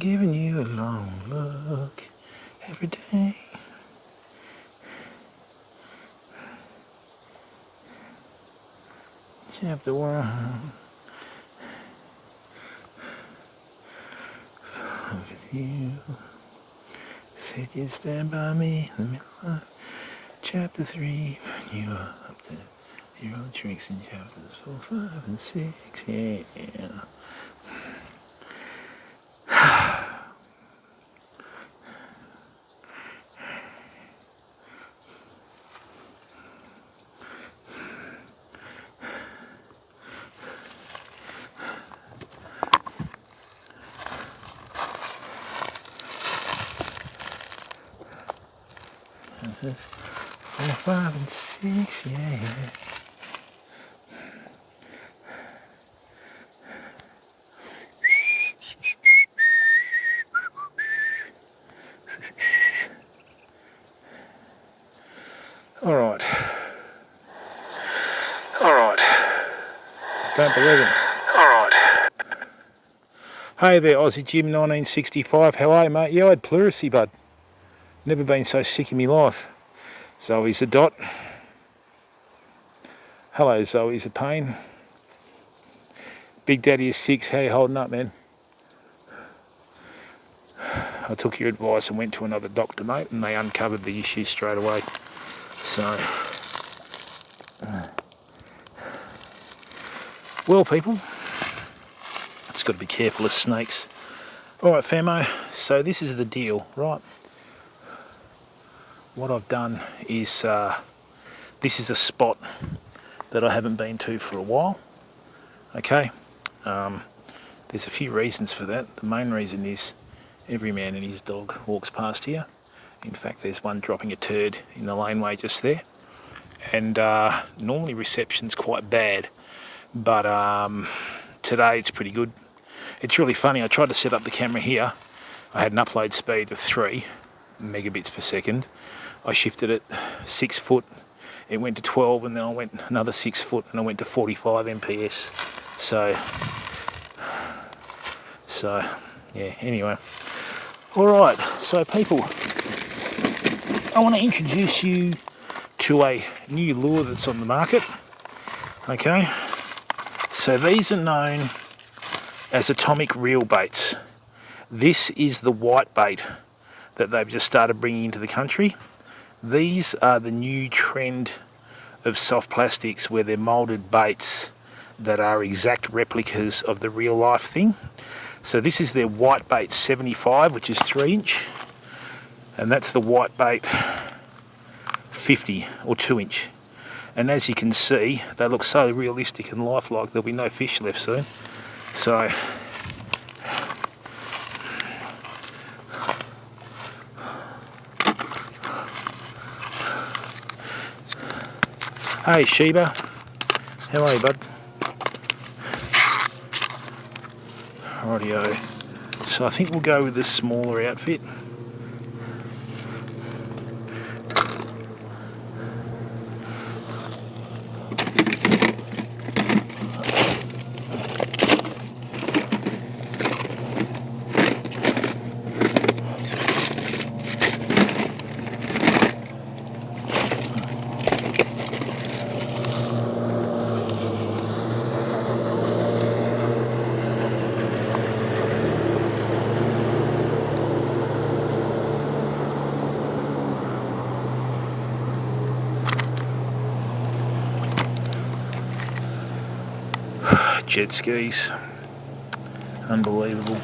giving you a long look every day. Chapter 1. With you. Said you'd stand by me in the middle of chapter 3. You are up to your own tricks in chapters 4, 5, and 6. Yeah. Chapters 4, 5, and 6. Yeah. Alright. Don't believe it. Alright. Hey there, Aussie Jim 1965. How are you, mate? Yeah, I had pleurisy, bud. Never been so sick in my life. Zoe's a dot. Hello, Zoe's a pain. Big Daddy is 6. How you holding up, man? I took your advice and went to another doctor, mate, and they uncovered the issue straight away. So, well, people, just got to be careful of snakes. All right, famo. So this is the deal, right? What I've done is this is a spot that I haven't been to for a while. Okay. There's a few reasons for that. The main reason is every man and his dog walks past here. In fact, there's one dropping a turd in the laneway just there. And normally reception's quite bad, but today it's pretty good. It's really funny. I tried to set up the camera here. I had an upload speed of 3 megabits per second. I shifted it 6 foot. It went to 12, and then I went another 6 foot, and I went to 45 MPS. So yeah. Anyway, all right. So people, I want to introduce you to a new lure that's on the market. Okay. So these are known as atomic reel baits. This is the white bait that they've just started bringing into the country. These are the new trend of soft plastics, where they're moulded baits that are exact replicas of the real life thing. So this is their white bait 75, which is 3 inch, and that's the white bait 50 or 2 inch. And as you can see, they look so realistic and lifelike, there'll be no fish left soon. So hey Sheba, how are you, bud? Rightio. So I think we'll go with the smaller outfit. Jet skis, unbelievable.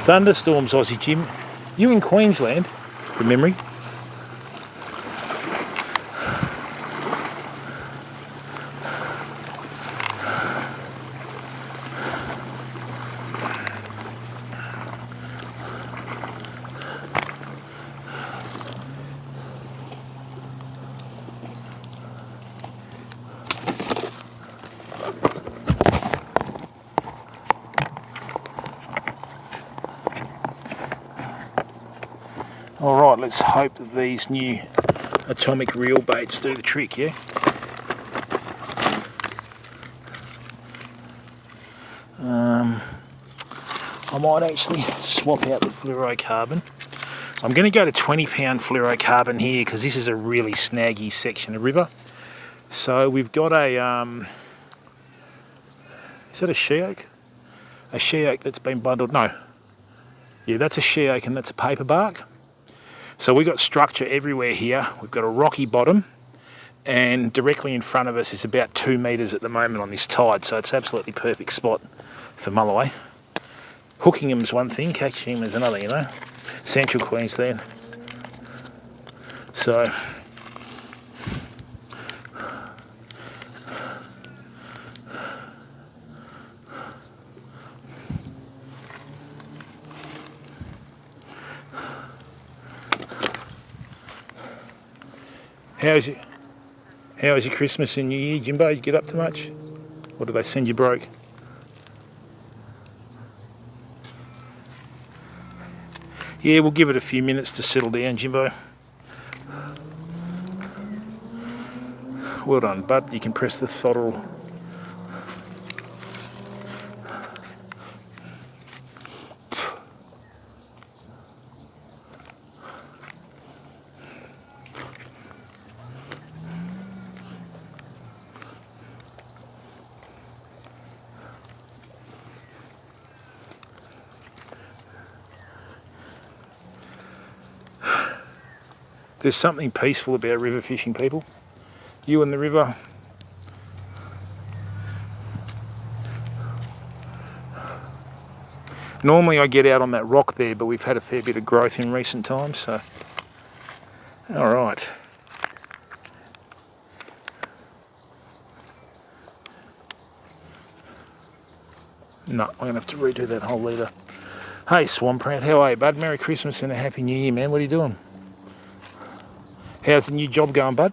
Thunderstorms, Aussie Jim. You in Queensland, from memory? Alright, let's hope that these new atomic reel baits do the trick, yeah? I might actually swap out the fluorocarbon. I'm going to go to 20-pound fluorocarbon here because this is a really snaggy section of river. So we've got a, is that a she oak? A she oak that's been bundled, no. Yeah, that's a she oak and that's a paper bark. So we've got structure everywhere here. We've got a rocky bottom and directly in front of us is about 2 metres at the moment on this tide. So it's absolutely perfect spot for mulloway. Hooking them's one thing, catching them is another, you know. Central Queensland. So how was your Christmas and New Year, Jimbo? Did you get up to much? Or did they send you broke? Yeah, we'll give it a few minutes to settle down, Jimbo. Well done, bud. You can press the throttle. There's something peaceful about river fishing, people. You and the river. Normally I get out on that rock there, but we've had a fair bit of growth in recent times, so. All right. No, I'm going to have to redo that whole leader. Hey, Swamp Rat, how are you, bud? Merry Christmas and a Happy New Year, man. What are you doing? How's the new job going, bud?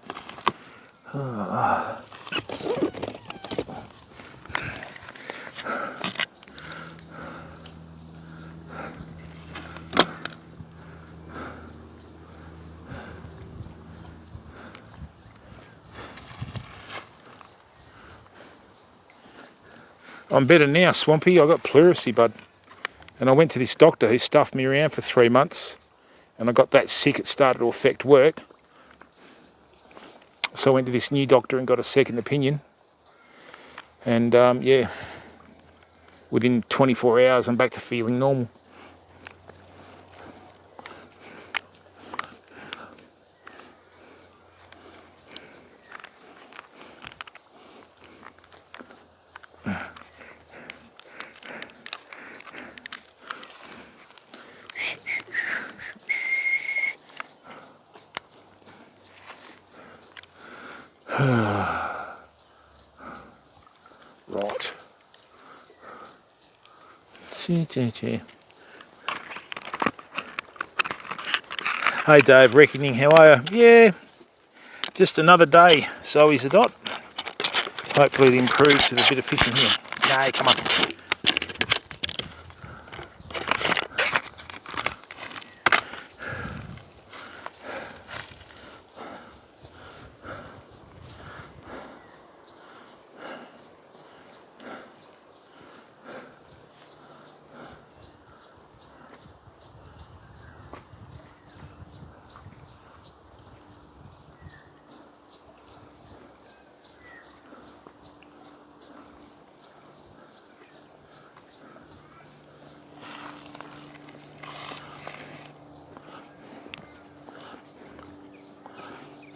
I'm better now, Swampy. I got pleurisy, bud. And I went to this doctor who stuffed me around for 3 months. And I got that sick it started to affect work. So I went to this new doctor and got a second opinion. And yeah, within 24 hours I'm back to feeling normal. Right. Hey Dave, Reckoning, how are you? Yeah, just another day, so is the dot. Hopefully it improves with a bit of fishing here. No, come on.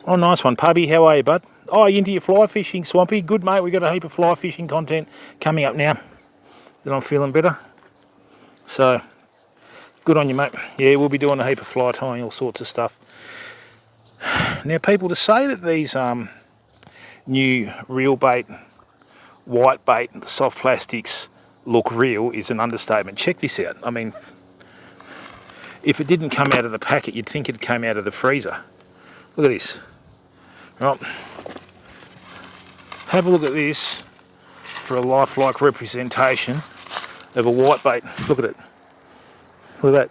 Oh, nice one, Pubby. How are you, bud? Oh, you into your fly fishing, Swampy? Good, mate. We've got a heap of fly fishing content coming up now that I'm feeling better. So, good on you, mate. Yeah, we'll be doing a heap of fly tying, all sorts of stuff. Now, people, to say that these new reel bait, white bait, soft plastics look real is an understatement. Check this out. I mean, if it didn't come out of the packet, you'd think it came out of the freezer. Look at this. Right. Have a look at this for a lifelike representation of a white bait. Look at it. Look at that.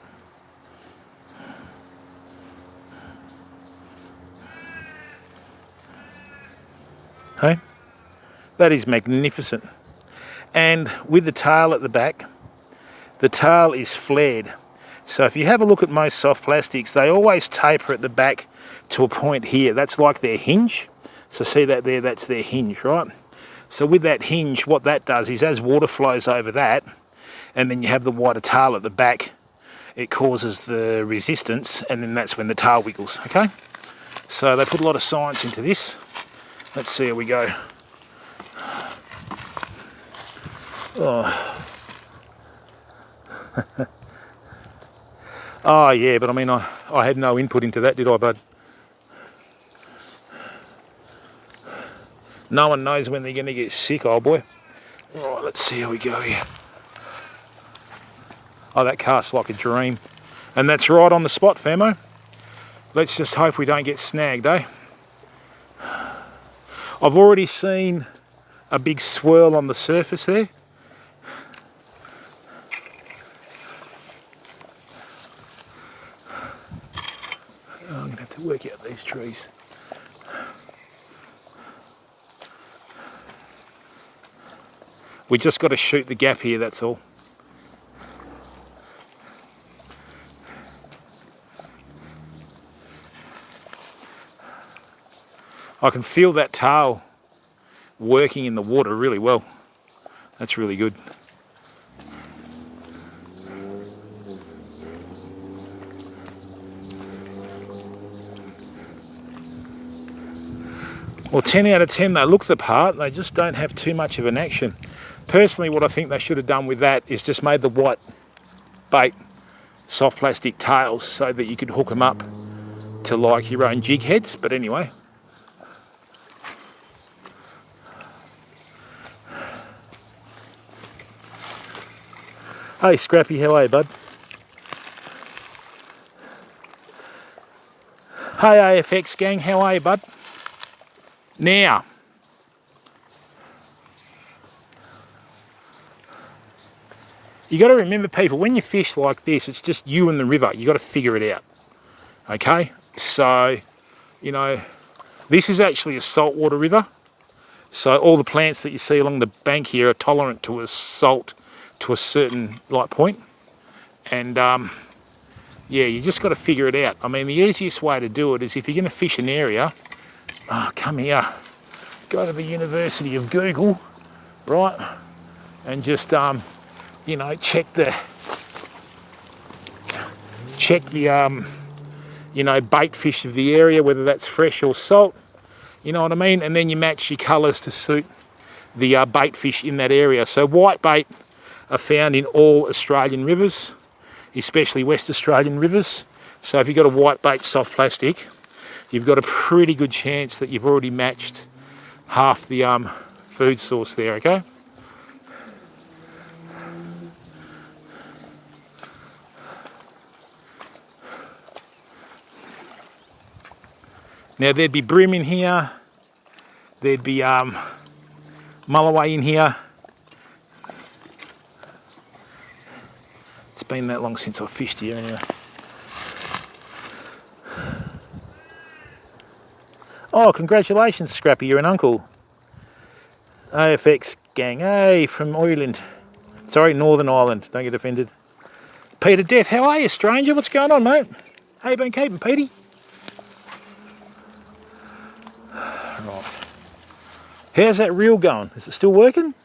Hey? That is magnificent. And with the tail at the back, the tail is flared. So if you have a look at most soft plastics, they always taper at the back to a point here. That's like their hinge. So see that there, that's their hinge, right? So with that hinge, what that does is as water flows over that, and then you have the wider tail at the back, it causes the resistance, and then that's when the tail wiggles, okay? So they put a lot of science into this. Let's see how we go. Oh. Oh yeah, but I mean, I had no input into that, did I, bud? No one knows when they're going to get sick, old boy. Right, let's see how we go here. Oh, that casts like a dream. And that's right on the spot, famo. Let's just hope we don't get snagged, eh? I've already seen a big swirl on the surface there. Oh, I'm going to have to work out these trees. We just got to shoot the gap here, that's all. I can feel that tail working in the water really well. That's really good. Well, 10 out of 10, they look the part, they just don't have too much of an action. Personally, what I think they should have done with that is just made the white bait soft plastic tails so that you could hook them up to like your own jig heads, but anyway. Hey Scrappy, how are you, bud? Hey AFX gang, how are you, bud? Now, you got to remember, people, when you fish like this, it's just you and the river. You got to figure it out. Okay, so you know, this is actually a saltwater river. So all the plants that you see along the bank here are tolerant to a salt to a certain like point. And yeah, you just got to figure it out. I mean, the easiest way to do it is if you're going to fish an area. Oh, come here. Go to the University of Google, right? And just you know, check the you know, bait fish of the area, whether that's fresh or salt. You know what I mean? And then you match your colours to suit the bait fish in that area. So white bait are found in all Australian rivers, especially West Australian rivers. So if you've got a white bait soft plastic, you've got a pretty good chance that you've already matched half the food source there, okay? Now there'd be bream in here, there'd be mulloway in here. It's been that long since I fished here anyway. Oh, congratulations, Scrappy, you're an uncle. AFX gang, hey, from Ireland. Sorry, Northern Ireland, don't get offended. Peter Death, how are you, stranger? What's going on, mate? How you been keeping, Petey? Right. How's that reel going? Is it still working?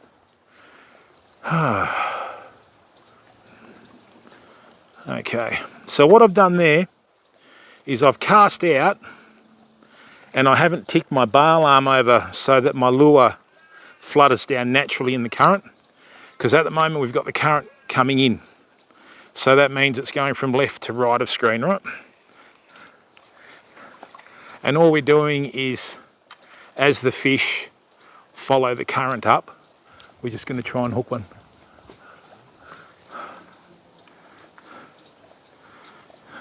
Okay, so what I've done there is I've cast out and I haven't ticked my bail arm over so that my lure flutters down naturally in the current, because at the moment we've got the current coming in. So that means it's going from left to right of screen, right? And all we're doing is, as the fish follow the current up, we're just going to try and hook one.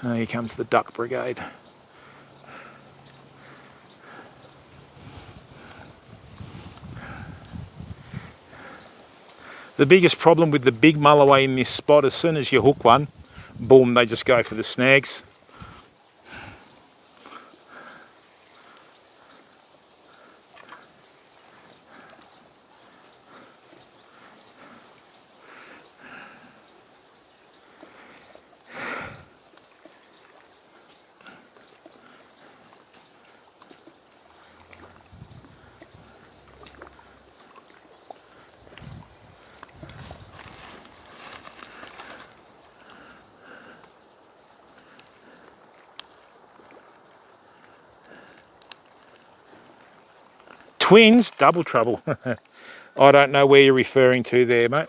Oh, here comes the duck brigade. The biggest problem with the big mulloway in this spot, as soon as you hook one, boom, they just go for the snags. Twins, double trouble. I don't know where you're referring to there, mate.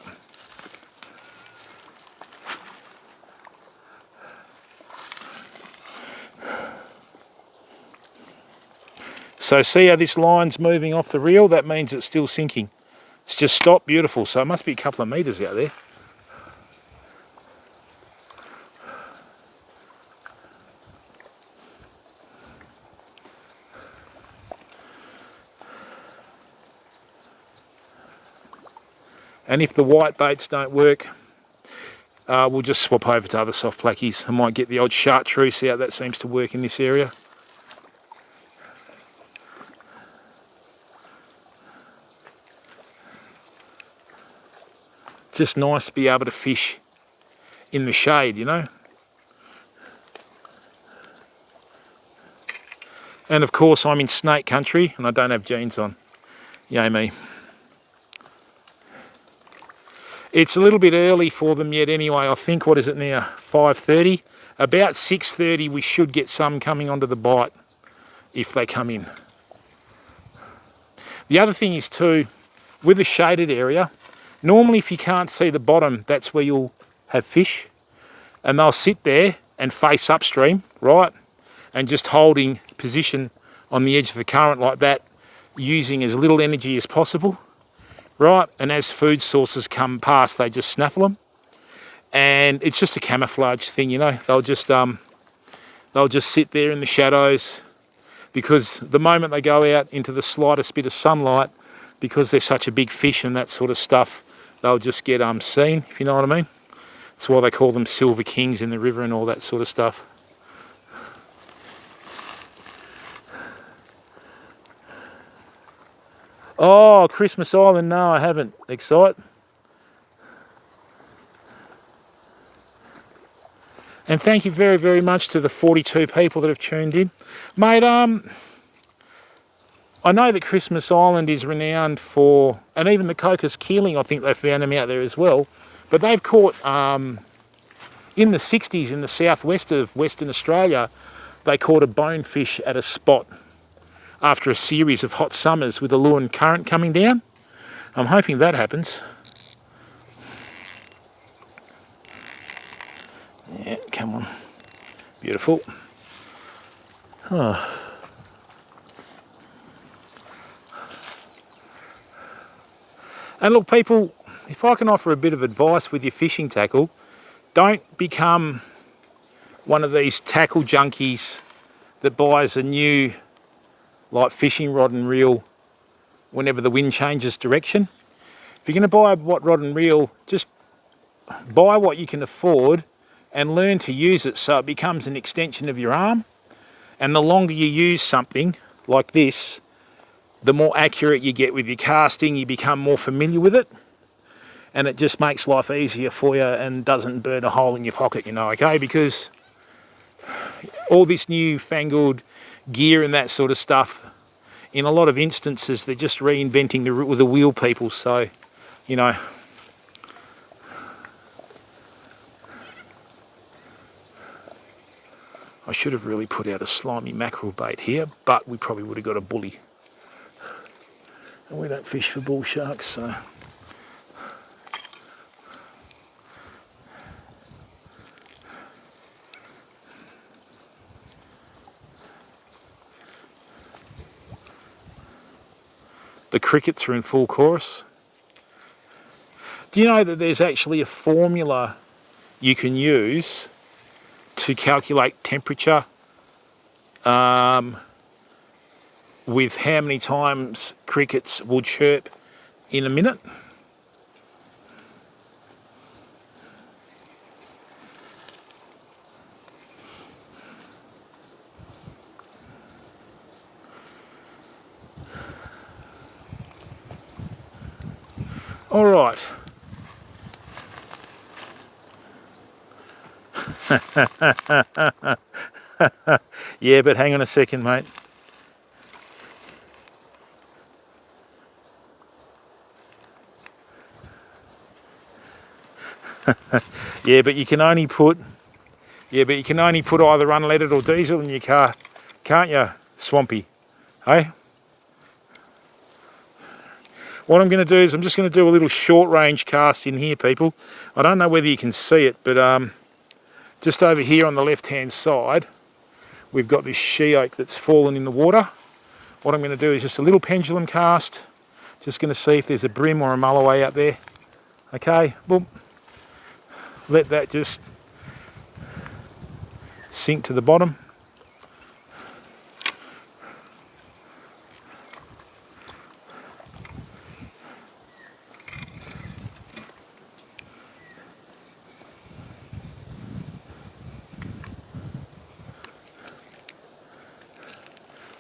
So see how this line's moving off the reel? That means it's still sinking. It's just stopped, beautiful. So it must be a couple of metres out there. And if the white baits don't work, we'll just swap over to other soft plackies. I might get the odd chartreuse out. That seems to work in this area. Just nice to be able to fish in the shade, you know. And of course I'm in snake country and I don't have jeans on. Yay me. It's a little bit early for them yet anyway. I think, what is it now, 5:30? About 6:30 we should get some coming onto the bite if they come in. The other thing is too, with a shaded area, normally if you can't see the bottom, that's where you'll have fish. And they'll sit there and face upstream, right? And just holding position on the edge of the current like that, using as little energy as possible. Right, and as food sources come past, they just snaffle them, and it's just a camouflage thing, you know. They'll just sit there in the shadows, because the moment they go out into the slightest bit of sunlight, because they're such a big fish and that sort of stuff, they'll just get seen, if you know what I mean. That's why they call them silver kings in the river and all that sort of stuff. Oh, Christmas Island, no, I haven't. Excite. And thank you very, very much to the 42 people that have tuned in. Mate, I know that Christmas Island is renowned for, and even the Cocos Keeling, I think they found them out there as well, but they've caught, in the 60s in the southwest of Western Australia, they caught a bonefish at a spot after a series of hot summers with a lure and current coming down. I'm hoping that happens. Yeah, come on. Beautiful. Oh. And look, people, if I can offer a bit of advice with your fishing tackle, don't become one of these tackle junkies that buys a new fishing rod and reel whenever the wind changes direction. If you're going to buy a rod and reel, just buy what you can afford and learn to use it so it becomes an extension of your arm. And the longer you use something like this, the more accurate you get with your casting, you become more familiar with it, and it just makes life easier for you and doesn't burn a hole in your pocket, you know, okay? Because all this new fangled gear and that sort of stuff, in a lot of instances, they're just reinventing the wheel, people. So, you know, I should have really put out a slimy mackerel bait here, but we probably would have got a bully. And we don't fish for bull sharks, so. The crickets are in full chorus. Do you know that there's actually a formula you can use to calculate temperature with how many times crickets will chirp in a minute? All right. Yeah, but hang on a second, mate. Yeah, but you can only put either unleaded or diesel in your car, can't you, Swampy? Hey? What I'm going to do is I'm just going to do a little short range cast in here, people. I don't know whether you can see it, but just over here on the left hand side, we've got this she-oak that's fallen in the water. What I'm going to do is just a little pendulum cast. Just going to see if there's a bream or a mulloway out there. Okay, boom. Let that just sink to the bottom.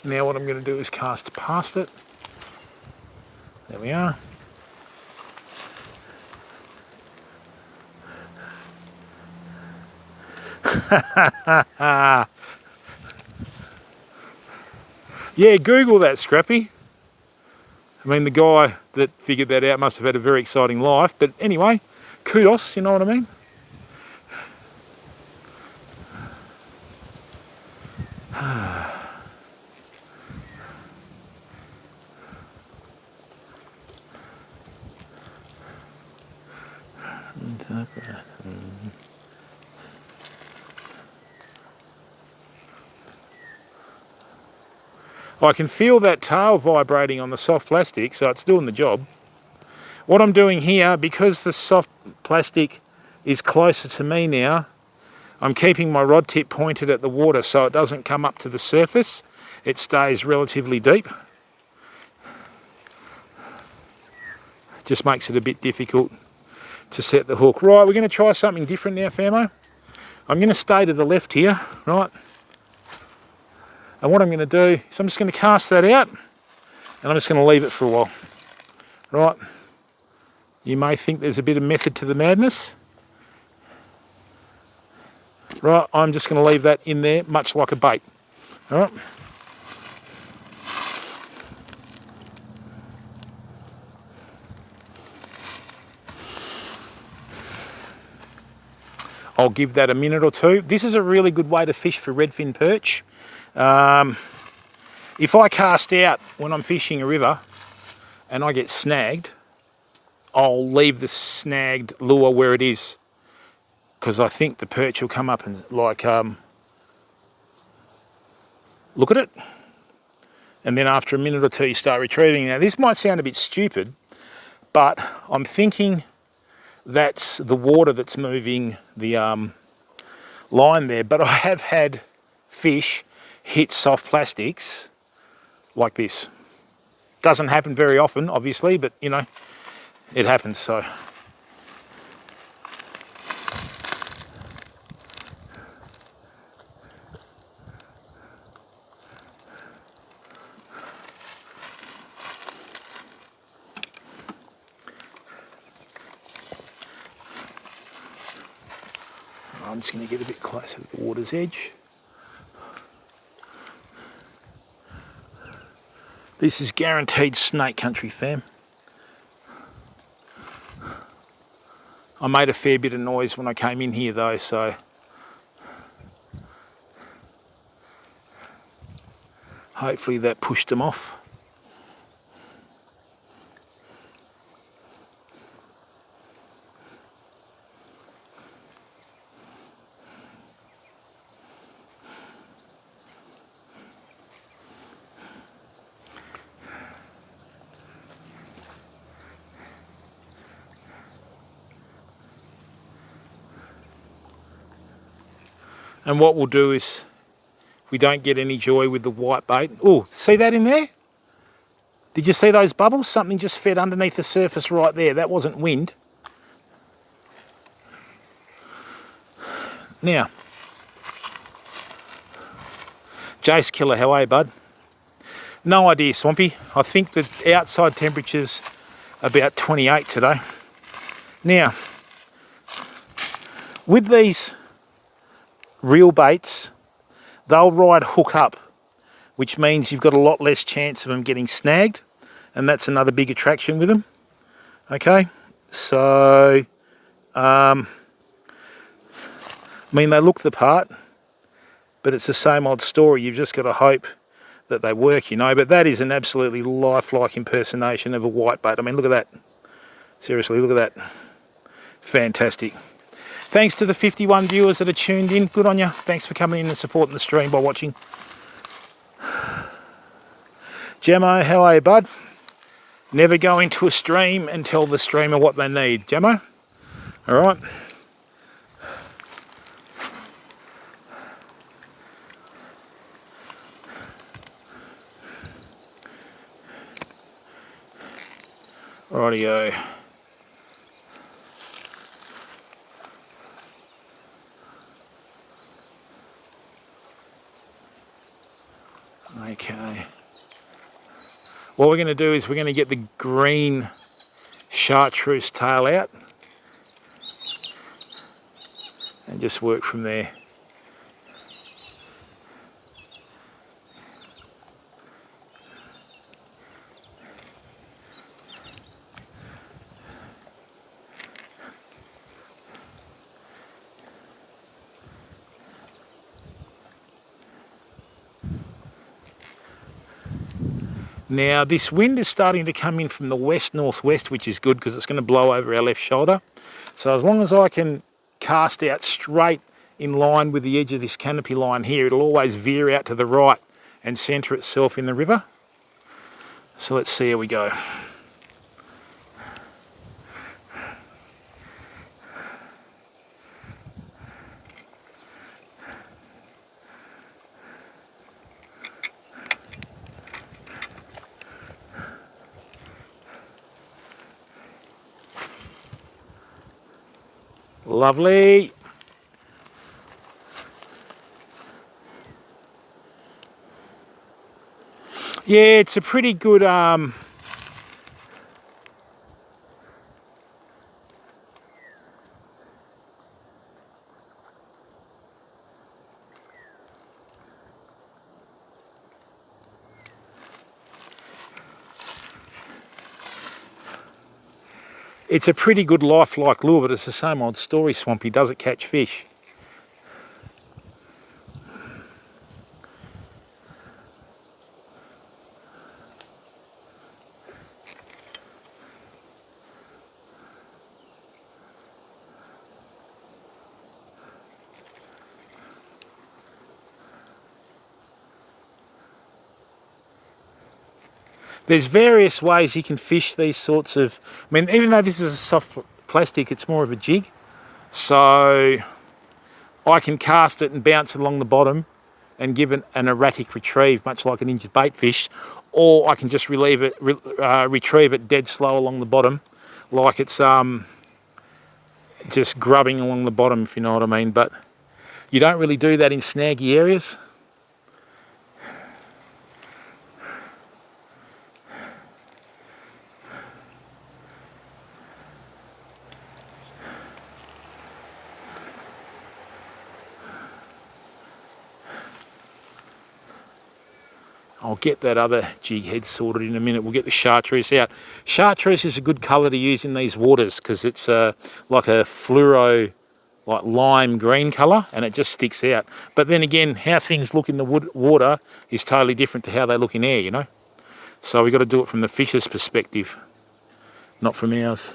Now what I'm going to do is cast past it. There we are. Yeah, Google that, Scrappy. I mean, the guy that figured that out must have had a very exciting life. But anyway, kudos, you know what I mean? I can feel that tail vibrating on the soft plastic, so it's doing the job. What I'm doing here, because the soft plastic is closer to me now, I'm keeping my rod tip pointed at the water so it doesn't come up to the surface. It stays relatively deep. Just makes it a bit difficult to set the hook. Right, we're going to try something different now, famo. I'm going to stay to the left here, right? And what I'm going to do is I'm just going to cast that out and I'm just going to leave it for a while. Right, you may think there's a bit of method to the madness. Right, I'm just going to leave that in there much like a bait. All right. I'll give that a minute or two. This is a really good way to fish for redfin perch. If I cast out when I'm fishing a river and I get snagged, I'll leave the snagged lure where it is, because I think the perch will come up and like look at it, and then after a minute or two you start retrieving. Now this might sound a bit stupid, but I'm thinking that's the water that's moving the line there, but I have had fish hit soft plastics like this. Doesn't happen very often, obviously, but you know, it happens. So I'm just going to get a bit closer to the water's edge. This is guaranteed snake country, fam. I made a fair bit of noise when I came in here though, so hopefully that pushed them off. And what we'll do is, if we don't get any joy with the white bait, oh, see that in there? Did you see those bubbles? Something just fed underneath the surface right there. That wasn't wind. Now, Jace Killer, how are you, bud? No idea, Swampy. I think the outside temperature's about 28 today. Now, with these reel baits, they'll ride hook up, which means you've got a lot less chance of them getting snagged, and that's another big attraction with them. Okay, so I mean, they look the part, but it's the same old story. You've just got to hope that they work, you know. But that is an absolutely lifelike impersonation of a whitebait. I mean, look at that. Seriously, look at that. Fantastic. Thanks to the 51 viewers that are tuned in. Good on you. Thanks for coming in and supporting the stream by watching. Jamo, how are you, bud? Never go into a stream and tell the streamer what they need. Jamo? All right. Rightio. Okay. What we're going to do is we're going to get the green chartreuse tail out and just work from there. Now this wind is starting to come in from the west-northwest, which is good because it's going to blow over our left shoulder. So as long as I can cast out straight in line with the edge of this canopy line here, it'll always veer out to the right and centre itself in the river. So let's see how we go. Lovely. Yeah, it's a pretty good it's a pretty good lifelike lure, but it's the same old story, Swampy. Does it catch fish? There's various ways you can fish these sorts of, I mean, even though this is a soft plastic, it's more of a jig. So I can cast it and bounce it along the bottom and give it an erratic retrieve, much like an injured bait fish, or I can just retrieve it dead slow along the bottom, like it's just grubbing along the bottom, if you know what I mean. But you don't really do that in snaggy areas. I'll get that other jig head sorted in a minute. We'll get the chartreuse out. Chartreuse is a good colour to use in these waters because it's like a fluoro, like lime green colour, and it just sticks out. But then again, how things look in the water is totally different to how they look in air, you know. So we've got to do it from the fish's perspective, not from ours.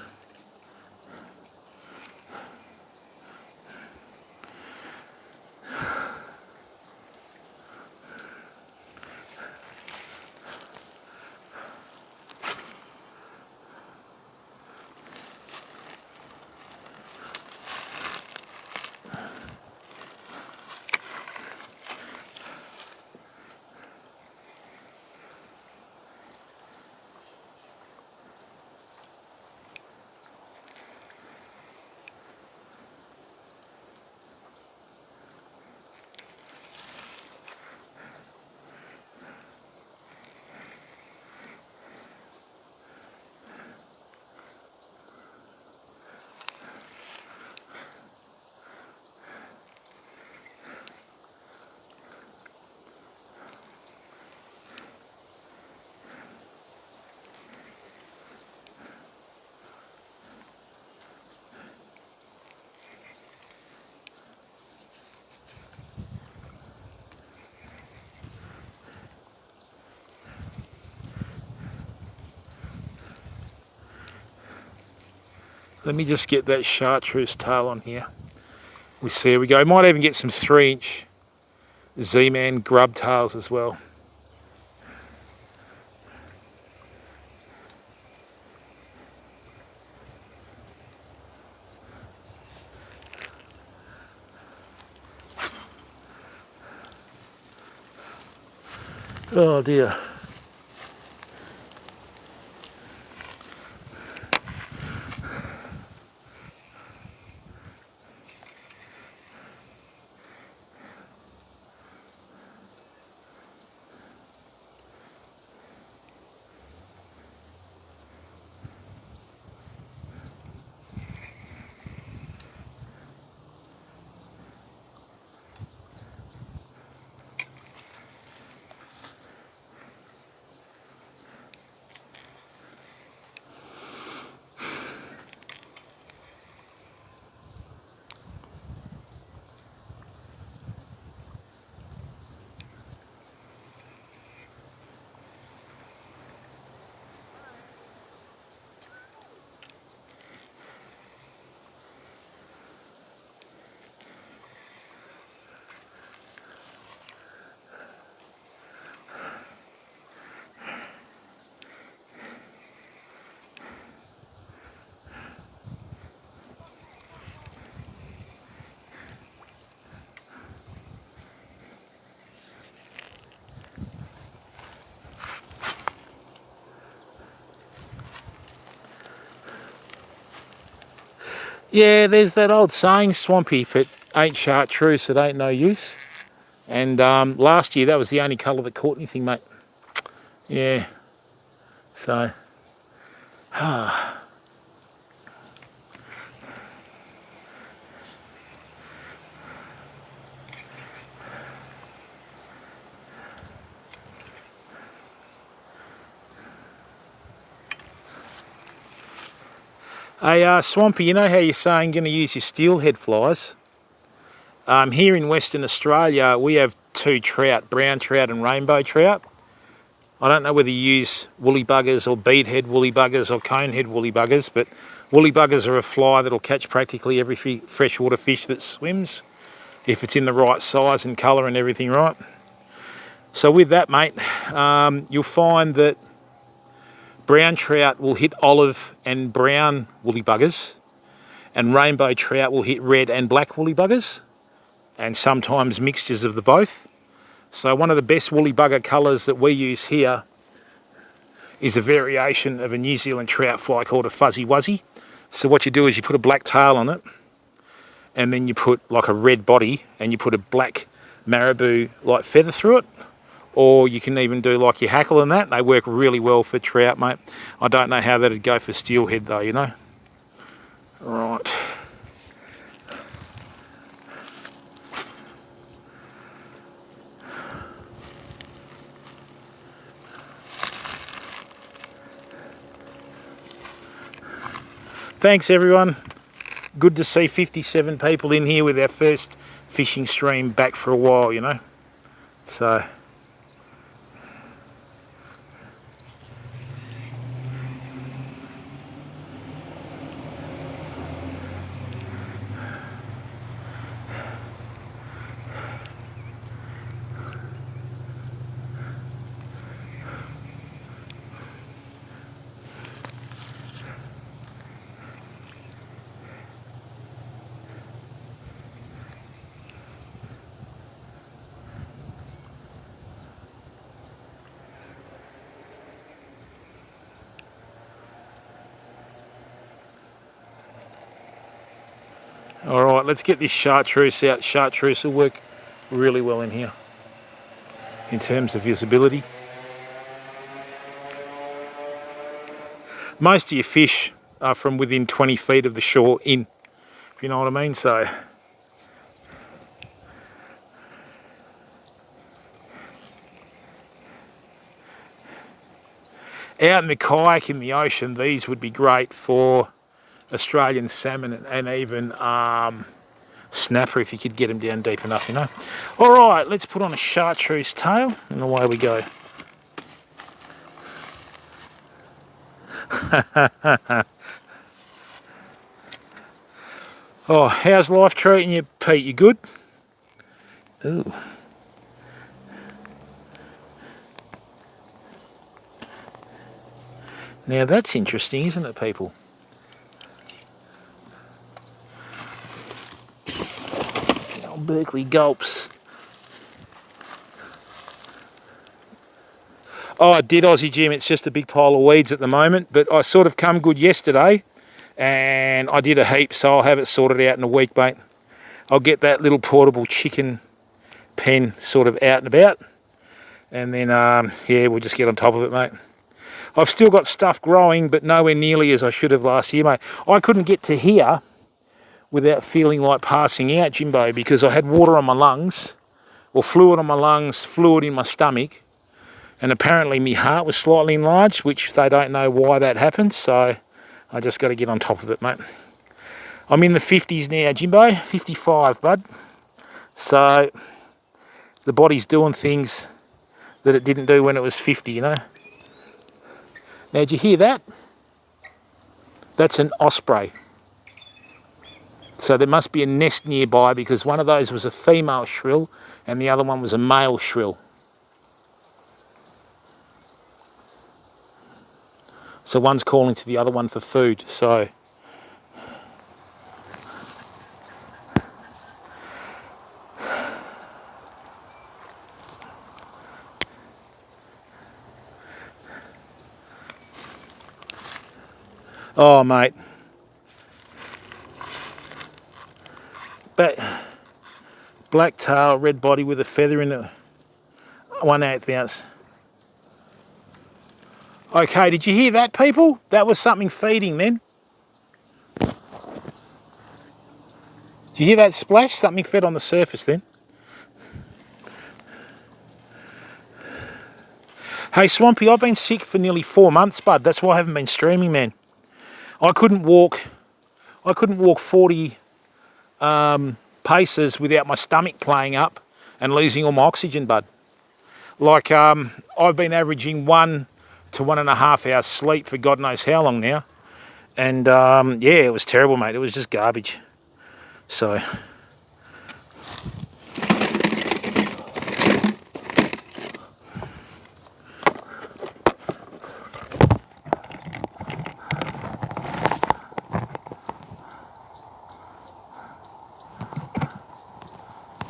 Let me just get that chartreuse tail on here. We see, there we go. Might even get some 3-inch Z-Man grub tails as well. Oh dear. Yeah, there's that old saying, Swampy, if it ain't chartreuse, it ain't no use. And last year, that was the only colour that caught anything, mate. Yeah. So, hey, Swampy, you know how you're saying going to use your steelhead flies? Here in Western Australia, we have 2 trout, brown trout and rainbow trout. I don't know whether you use woolly buggers or beadhead woolly buggers or conehead woolly buggers, but woolly buggers are a fly that'll catch practically every freshwater fish that swims, if it's in the right size and colour and everything right. So with that, mate, you'll find that brown trout will hit olive and brown woolly buggers, and rainbow trout will hit red and black woolly buggers, and sometimes mixtures of the both. So one of the best woolly bugger colours that we use here is a variation of a New Zealand trout fly called a fuzzy wuzzy. So what you do is you put a black tail on it, and then you put like a red body, and you put a black marabou like feather through it. Or you can even do like your hackle and that. They work really well for trout, mate. I don't know how that'd go for steelhead though, you know. Right. Thanks everyone. Good to see 57 people in here with our first fishing stream back for a while, you know. So all right, let's get this chartreuse out. Chartreuse will work really well in here in terms of visibility. Most of your fish are from within 20 feet of the shore in, if you know what I mean. So out in the kayak in the ocean, these would be great for Australian salmon and even snapper if you could get them down deep enough, you know. All right, let's put on a chartreuse tail and away we go. Oh, how's life treating you, Pete? You good? Ooh. Now that's interesting, isn't it, people? Old Berkeley gulps. Oh, I did, Aussie Jim. It's just a big pile of weeds at the moment, but I sort of come good yesterday, and I did a heap, so I'll have it sorted out in a week, mate. I'll get that little portable chicken pen sort of out and about, and then, yeah, we'll just get on top of it, mate. I've still got stuff growing, but nowhere nearly as I should have last year, mate. I couldn't get to here without feeling like passing out, Jimbo, because I had water on my lungs, or fluid on my lungs, fluid in my stomach, and apparently my heart was slightly enlarged, which they don't know why that happens, so I just got to get on top of it, mate. I'm in the 50s now, Jimbo, 55, bud. So the body's doing things that it didn't do when it was 50, you know. Now, did you hear that? That's an osprey. So there must be a nest nearby, because one of those was a female shrill and the other one was a male shrill. So one's calling to the other one for food, so... Oh, mate. But black tail, red body with a feather in it. 1/8 ounce. Okay, did you hear that, people? That was something feeding then. Did you hear that splash? Something fed on the surface then. Hey, Swampy, I've been sick for nearly 4 months, bud. That's why I haven't been streaming, man. I couldn't walk 40 paces without my stomach playing up and losing all my oxygen, bud. Like, I've been averaging 1 to 1.5 hours sleep for God knows how long now. And, yeah, it was terrible, mate. It was just garbage. So...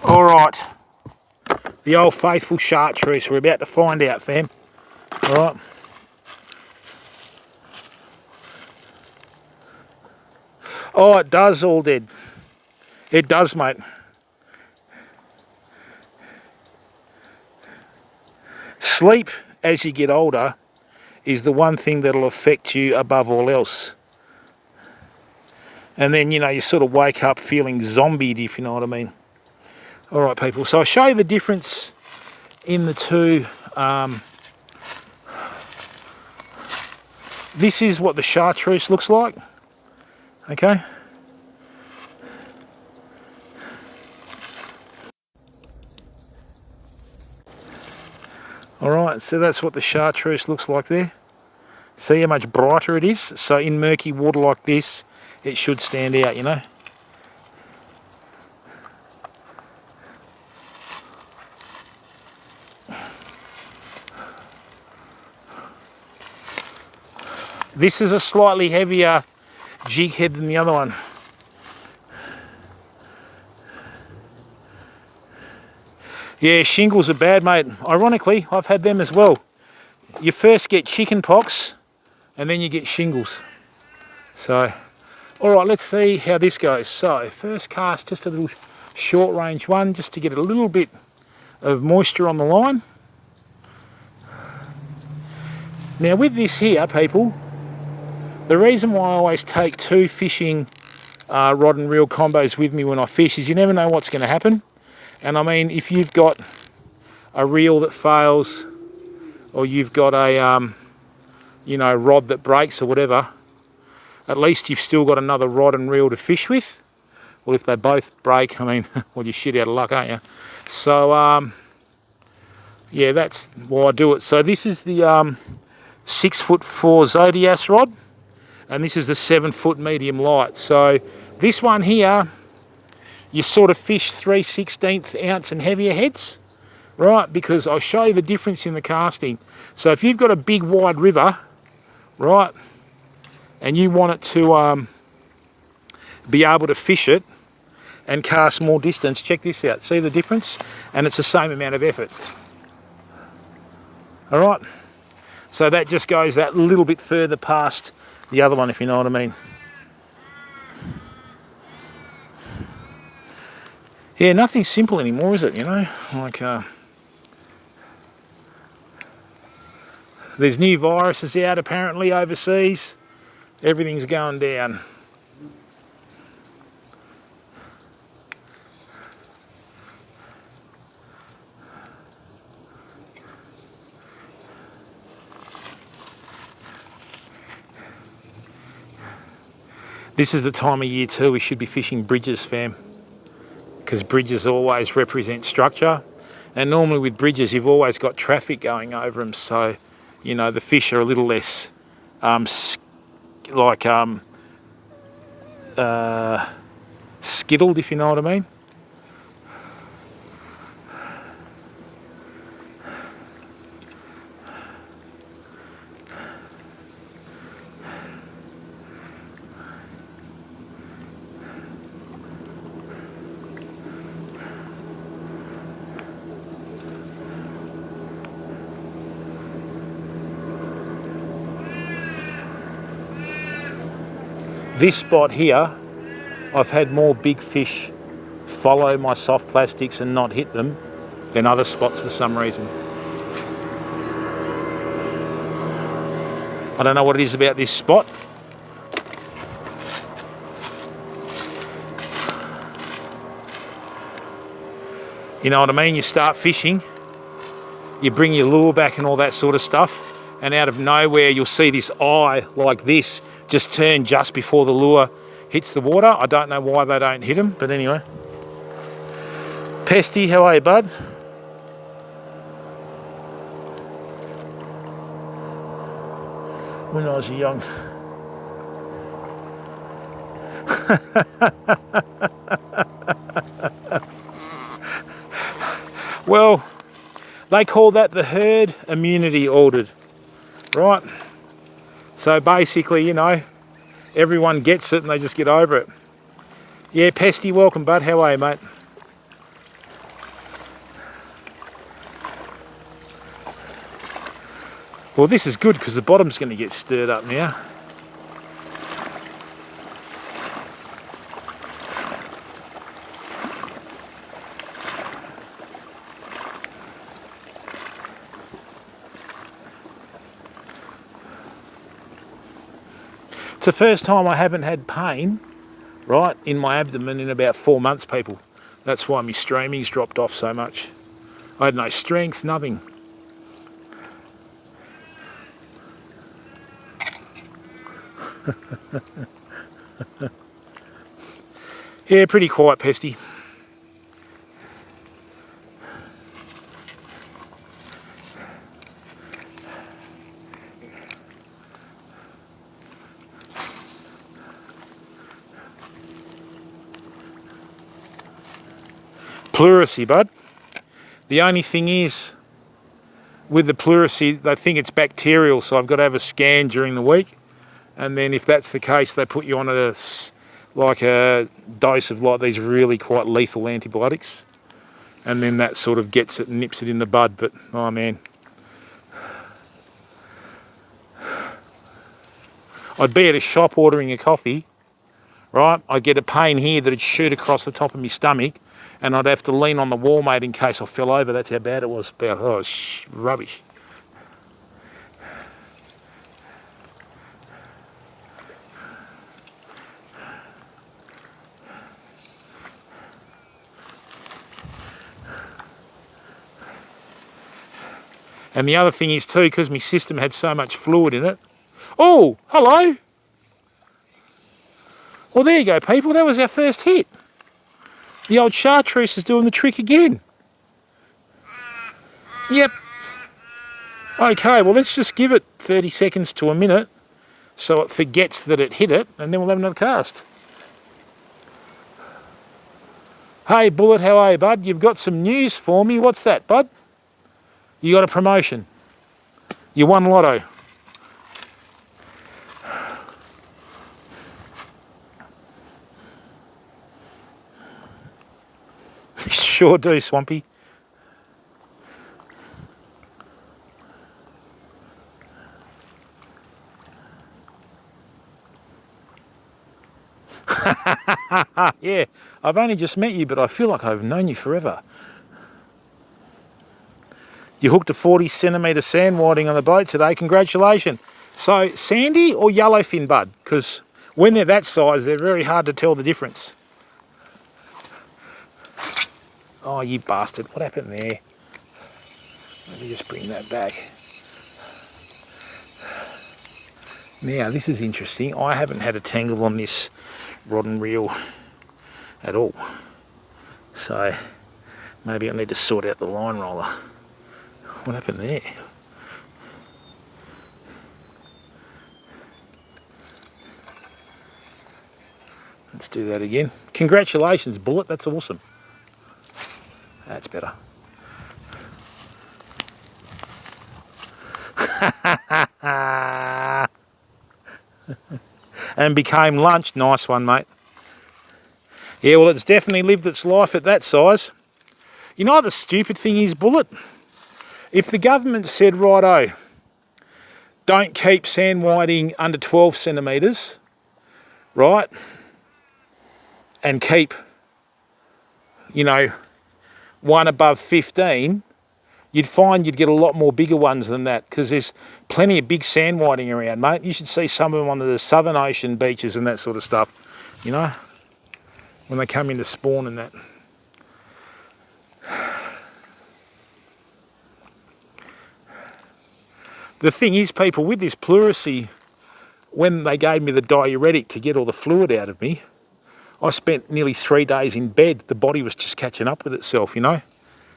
All right, the old faithful chartreuse. We're about to find out, fam. All right. Oh, it does, all dead. It does, mate. Sleep as you get older is the one thing that'll affect you above all else. And then, you know, you sort of wake up feeling zombied, if you know what I mean. All right, people, so I'll show you the difference in the two. This is what the chartreuse looks like, okay? All right, so that's what the chartreuse looks like there. See how much brighter it is? So in murky water like this, it should stand out, you know? This is a slightly heavier jig head than the other one. Yeah, shingles are bad, mate. Ironically, I've had them as well. You first get chicken pox and then you get shingles. So, all right, let's see how this goes. So, first cast, just a little short range one, just to get a little bit of moisture on the line. Now with this here, people, the reason why I always take 2 fishing rod and reel combos with me when I fish is you never know what's going to happen. And I mean, if you've got a reel that fails, or you've got a you know, rod that breaks or whatever, at least you've still got another rod and reel to fish with. Well, if they both break, I mean, well, you're shit out of luck, aren't you? So yeah, that's why I do it. So this is the 6'4" Zodiac rod, and this is the 7 foot medium light. So This one here, you sort of fish 3/16 ounce and heavier heads, right? Because I'll show you the difference in the casting. So if you've got a big wide river, right, and you want it to be able to fish it and cast more distance, check this out. See the difference? And it's the same amount of effort. All right. So that just goes that little bit further past the other one, if you know what I mean. Yeah, nothing's simple anymore, is it? You know, like there's new viruses out apparently overseas. Everything's going down. This is the time of year too we should be fishing bridges, fam, because bridges always represent structure, and normally with bridges you've always got traffic going over them, so you know the fish are a little less skittled, if you know what I mean. This spot here, I've had more big fish follow my soft plastics and not hit them than other spots for some reason. I don't know what it is about this spot. You know what I mean? You start fishing, you bring your lure back and all that sort of stuff, and out of nowhere you'll see this eye like this just turn just before the lure hits the water. I don't know why they don't hit them, but anyway. Pesty, how are you, bud? When I was young. Well, they call that the herd immunity ordered, right? So basically, you know, everyone gets it and they just get over it. Yeah, Pesty, welcome, bud. How are you, mate? Well, this is good because the bottom's going to get stirred up now. It's the first time I haven't had pain, right, in my abdomen in about 4 months, people. That's why my streaming's dropped off so much. I had no strength, nothing. Yeah, pretty quiet, Pesty. Pleurisy, bud. The only thing is, with the pleurisy, they think it's bacterial, so I've got to have a scan during the week. And then if that's the case, they put you on a dose of like these really quite lethal antibiotics. And then that sort of gets it and nips it in the bud. But, oh man. I'd be at a shop ordering a coffee, right? I'd get a pain here that'd shoot across the top of my stomach, and I'd have to lean on the wall, mate, in case I fell over. That's how bad it was. Rubbish. And the other thing is too, because my system had so much fluid in it. Oh, hello. Well, there you go, people. That was our first hit. The old chartreuse is doing the trick again. Yep. Okay, well, let's just give it 30 seconds to a minute so it forgets that it hit it, and then we'll have another cast. Hey, Bullet, how are you, bud? You've got some news for me. What's that, bud? You got a promotion. You won lotto. Sure do, Swampy. Yeah, I've only just met you, but I feel like I've known you forever. You hooked a 40 centimetre sand whiting on the boat today. Congratulations. So, sandy or yellowfin, bud? Because when they're that size, they're very hard to tell the difference. Oh, you bastard. What happened there? Let me just bring that back. Now, this is interesting. I haven't had a tangle on this rod and reel at all. So, maybe I need to sort out the line roller. What happened there? Let's do that again. Congratulations, Bullet. That's awesome. That's better. And became lunch. Nice one, mate. Yeah, well, it's definitely lived its life at that size. You know what the stupid thing is, Bullet? If the government said, righto, don't keep sand whiting under 12 centimetres, right, and keep, you know, one above 15, you'd find you'd get a lot more bigger ones than that, because there's plenty of big sand whiting around, mate. You should see some of them on the Southern Ocean beaches and that sort of stuff, you know, when they come into spawn and that. The thing is, people, with this pleurisy, when they gave me the diuretic to get all the fluid out of me, I spent nearly 3 days in bed. The body was just catching up with itself, you know.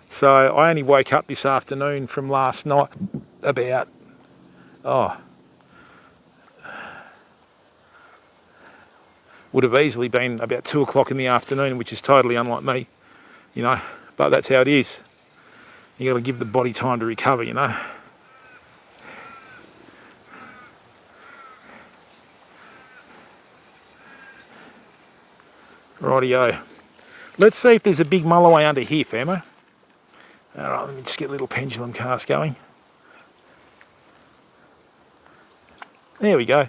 So I only woke up this afternoon from last night about, would have easily been about 2 o'clock in the afternoon, which is totally unlike me, you know. But that's how it is. You got to give the body time to recover, you know. Rightio. Let's see if there's a big mulloway under here, Famo. Alright, let me just get a little pendulum cast going. There we go.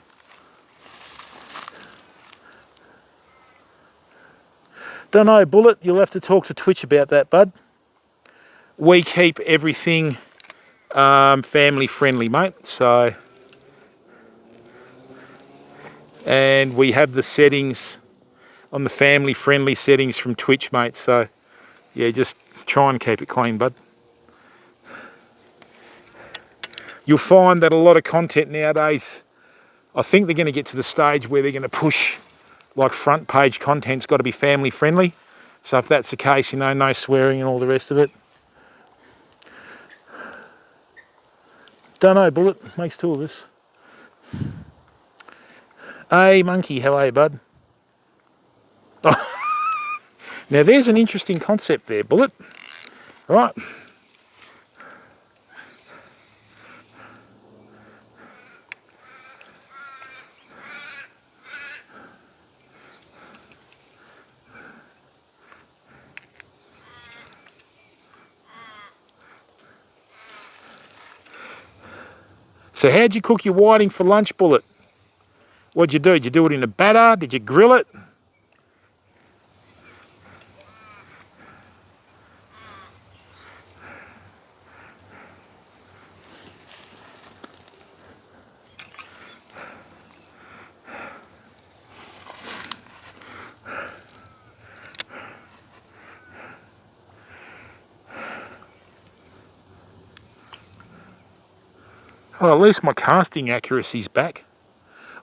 Don't know, Bullet, you'll have to talk to Twitch about that, bud. We keep everything family friendly, mate, so... And we have the settings on the family friendly settings from Twitch, mate, so yeah, just try and keep it clean, bud. You'll find that a lot of content nowadays, I think they're going to get to the stage where they're going to push, like, front page content's got to be family friendly. So if that's the case, you know, no swearing and all the rest of it. Don't know, Bullet, makes two of us. Hey, Monkey, how are you, bud? Oh. Now there's an interesting concept there, Bullet. Right. So how'd you cook your whiting for lunch, Bullet? What'd you do? Did you do it in a batter? Did you grill it? Well, at least my casting accuracy's back.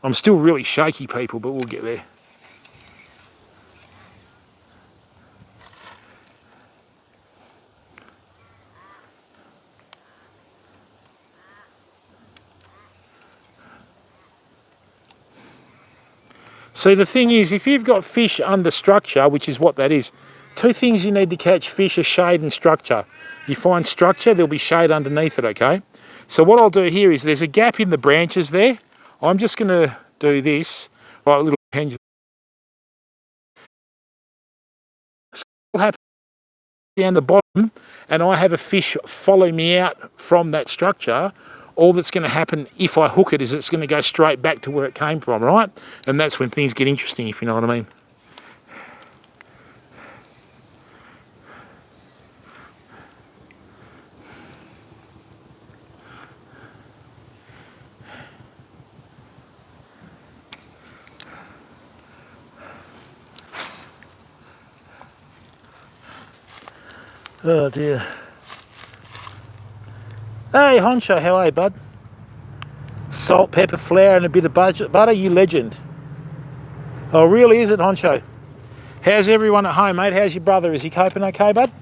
I'm still really shaky, people, but we'll get there. See, the thing is, if you've got fish under structure, which is what that is, two things you need to catch fish are shade and structure. You find structure, there'll be shade underneath it, okay? So what I'll do here is there's a gap in the branches there. I'm just going to do this, right, a little pendulum. It'll happen down the bottom, and I have a fish follow me out from that structure. All that's going to happen if I hook it is it's going to go straight back to where it came from, right? And that's when things get interesting, if you know what I mean. Oh dear. Hey Honcho, how are you, bud? Salt, pepper, flour and a bit of butter, you legend. Oh really, is it, Honcho? How's everyone at home, mate? How's your brother? Is he coping okay, bud?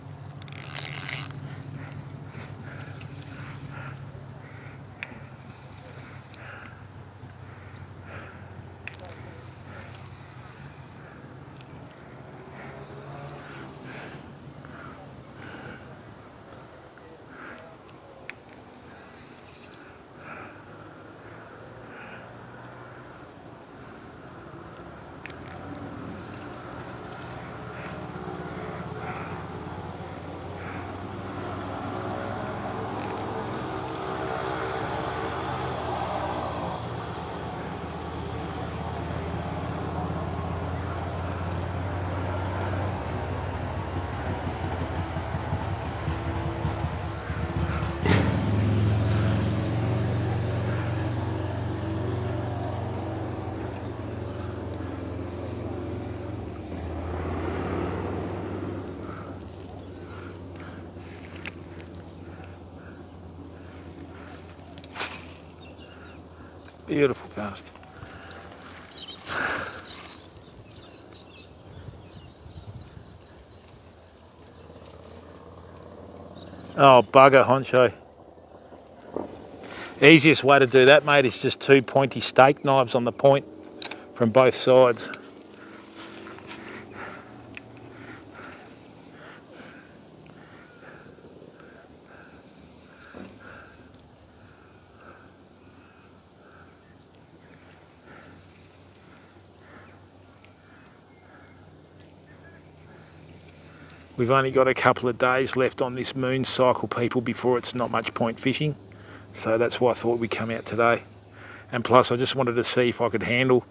Beautiful cast. Oh, bugger, Honcho. Easiest way to do that, mate, is just two pointy steak knives on the point from both sides. We've only got a couple of days left on this moon cycle, people, before it's not much point fishing. So that's why I thought we'd come out today. And plus I just wanted to see if I could handle,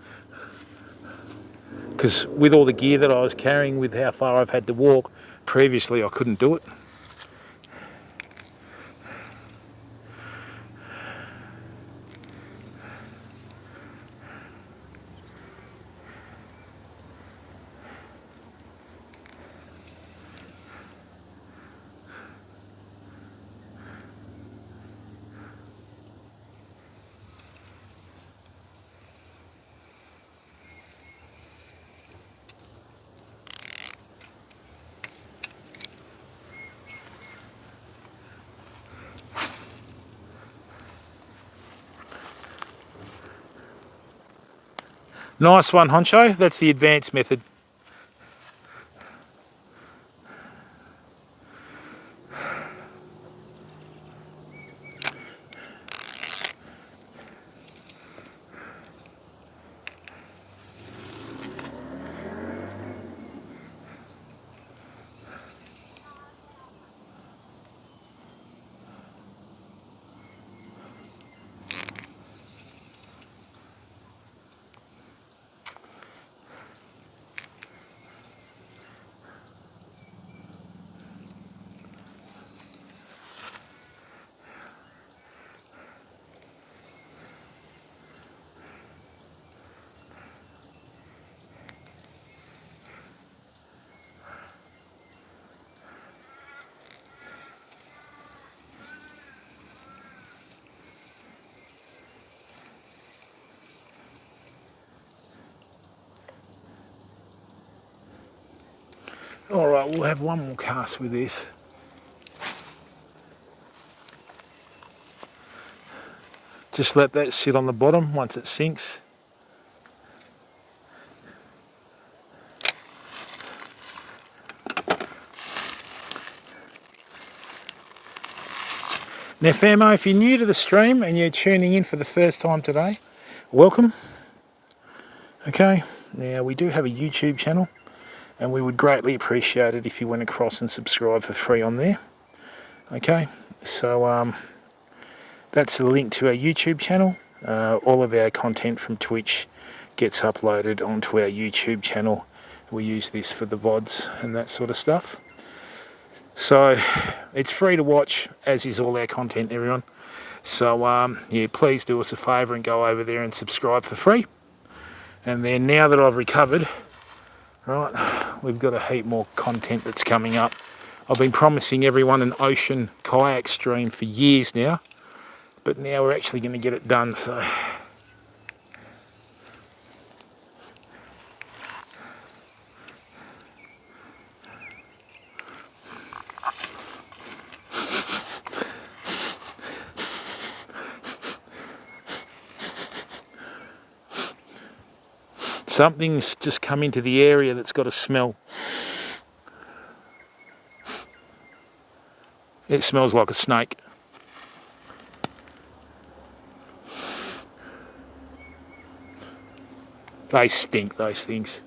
because with all the gear that I was carrying, with how far I've had to walk, previously I couldn't do it. Nice one, Honcho. That's the advanced method. All right, we'll have one more cast with this. Just let that sit on the bottom once it sinks. Now Famo, if you're new to the stream and you're tuning in for the first time today, welcome. Okay, now we do have a YouTube channel and we would greatly appreciate it if you went across and subscribe for free on there. Okay, so that's the link to our YouTube channel. All of our content from Twitch gets uploaded onto our YouTube channel. We use this for the VODs and that sort of stuff. So it's free to watch, as is all our content, everyone. So yeah, please do us a favour and go over there and subscribe for free. And then now that I've recovered, right, we've got a heap more content that's coming up. I've been promising everyone an ocean kayak stream for years now, but now we're actually going to get it done. So something's just come into the area that's got a smell. It smells like a snake. They stink, those things.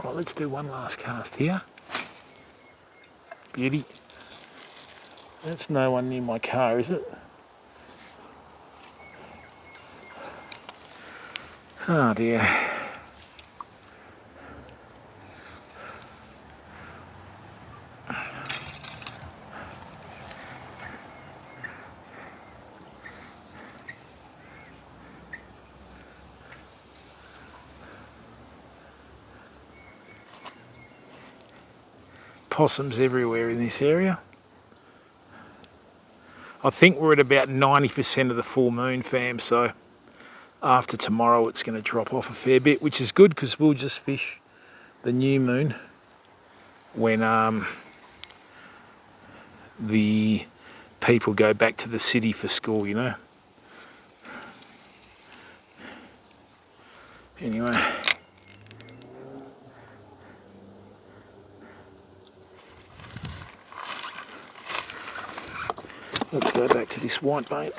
Right, let's do one last cast here. Beauty. That's no one near my car, is it? Oh dear. Possums everywhere in this area. I think we're at about 90% of the full moon, fam, so after tomorrow it's going to drop off a fair bit, which is good because we'll just fish the new moon when the people go back to the city for school, you know. Anyway. Let's go back to this white bait.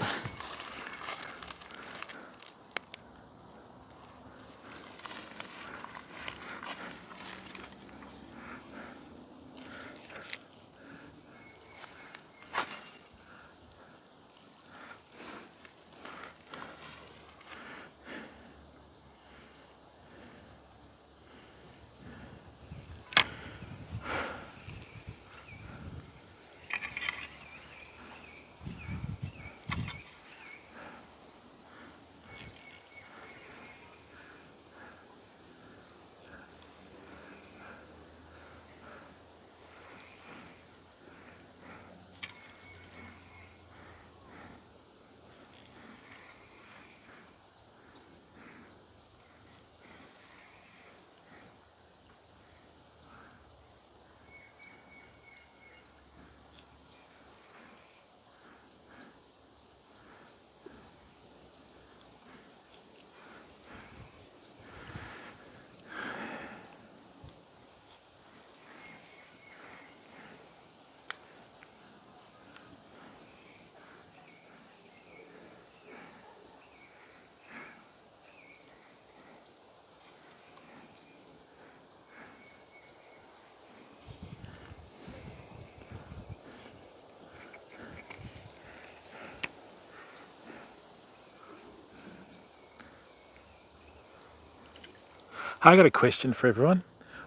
I got a question for everyone.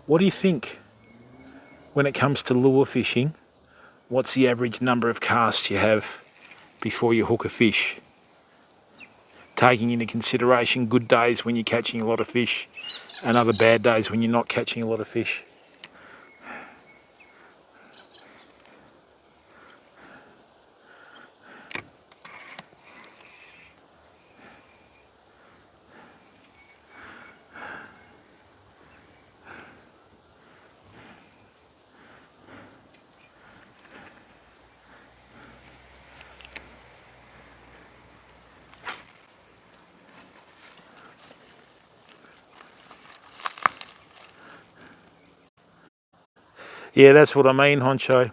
What do you think when it comes to lure fishing? What's the average number of casts you have before you hook a fish? Taking into consideration good days when you're catching a lot of fish and other bad days when you're not catching a lot of fish. Yeah, that's what I mean, Honcho.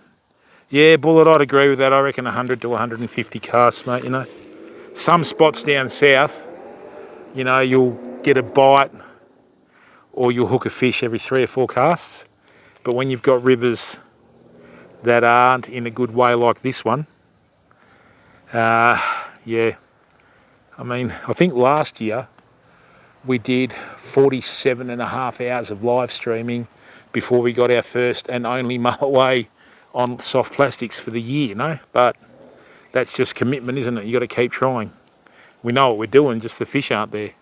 Yeah, Bullet, I'd agree with that. I reckon 100 to 150 casts, mate, you know. Some spots down south, you know, you'll get a bite or you'll hook a fish every 3 or 4 casts. But when you've got rivers that aren't in a good way like this one, yeah. I mean, I think last year we did 47 and a half hours of live streaming before we got our first and only mulloway on soft plastics for the year, you know. But that's just commitment, isn't it? You got to keep trying. We know what we're doing, just the fish aren't there.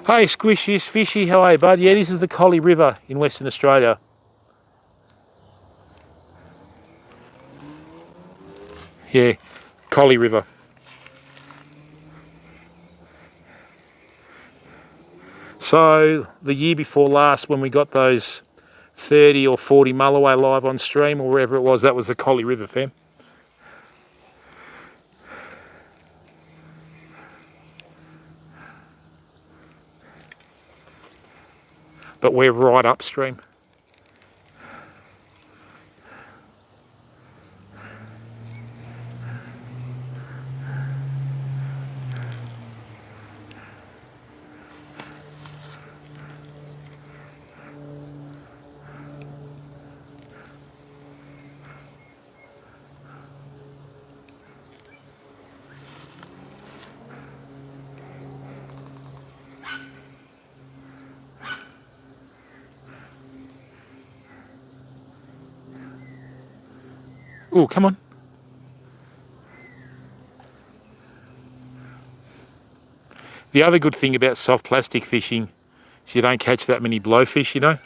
Hey, Squishy, Fishy, how are you, bud? Yeah, this is the Collie River in Western Australia. Yeah, Collie River. So, the year before last, when we got those 30 or 40 mulloway live on stream, or wherever it was, that was the Collie River, fam. But we're right upstream. Oh, come on. The other good thing about soft plastic fishing is you don't catch that many blowfish, you know.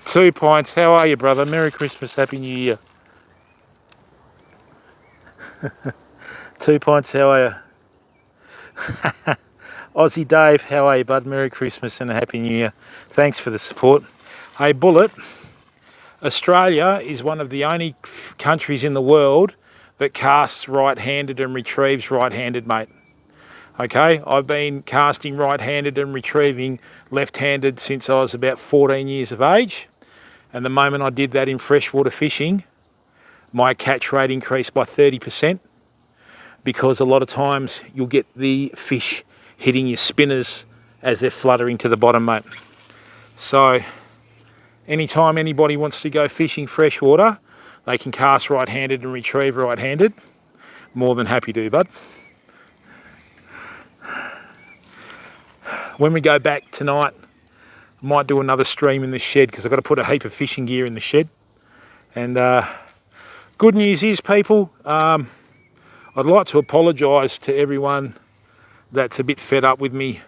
Two Pints, how are you, brother? Merry Christmas, Happy New Year. 2 Pints, how are you? Aussie Dave, how are you, bud? Merry Christmas and a Happy New Year. Thanks for the support. Hey, Bullet, Australia is one of the only countries in the world that casts right-handed and retrieves right-handed, mate. Okay, I've been casting right-handed and retrieving left-handed since I was about 14 years of age. And the moment I did that in freshwater fishing, my catch rate increased by 30%, because a lot of times you'll get the fish hitting your spinners as they're fluttering to the bottom, mate. So anytime anybody wants to go fishing freshwater, they can cast right-handed and retrieve right-handed. More than happy to, bud. When we go back tonight, I might do another stream in the shed, because I've got to put a heap of fishing gear in the shed. And good news is, people, I'd like to apologise to everyone that's a bit fed up with me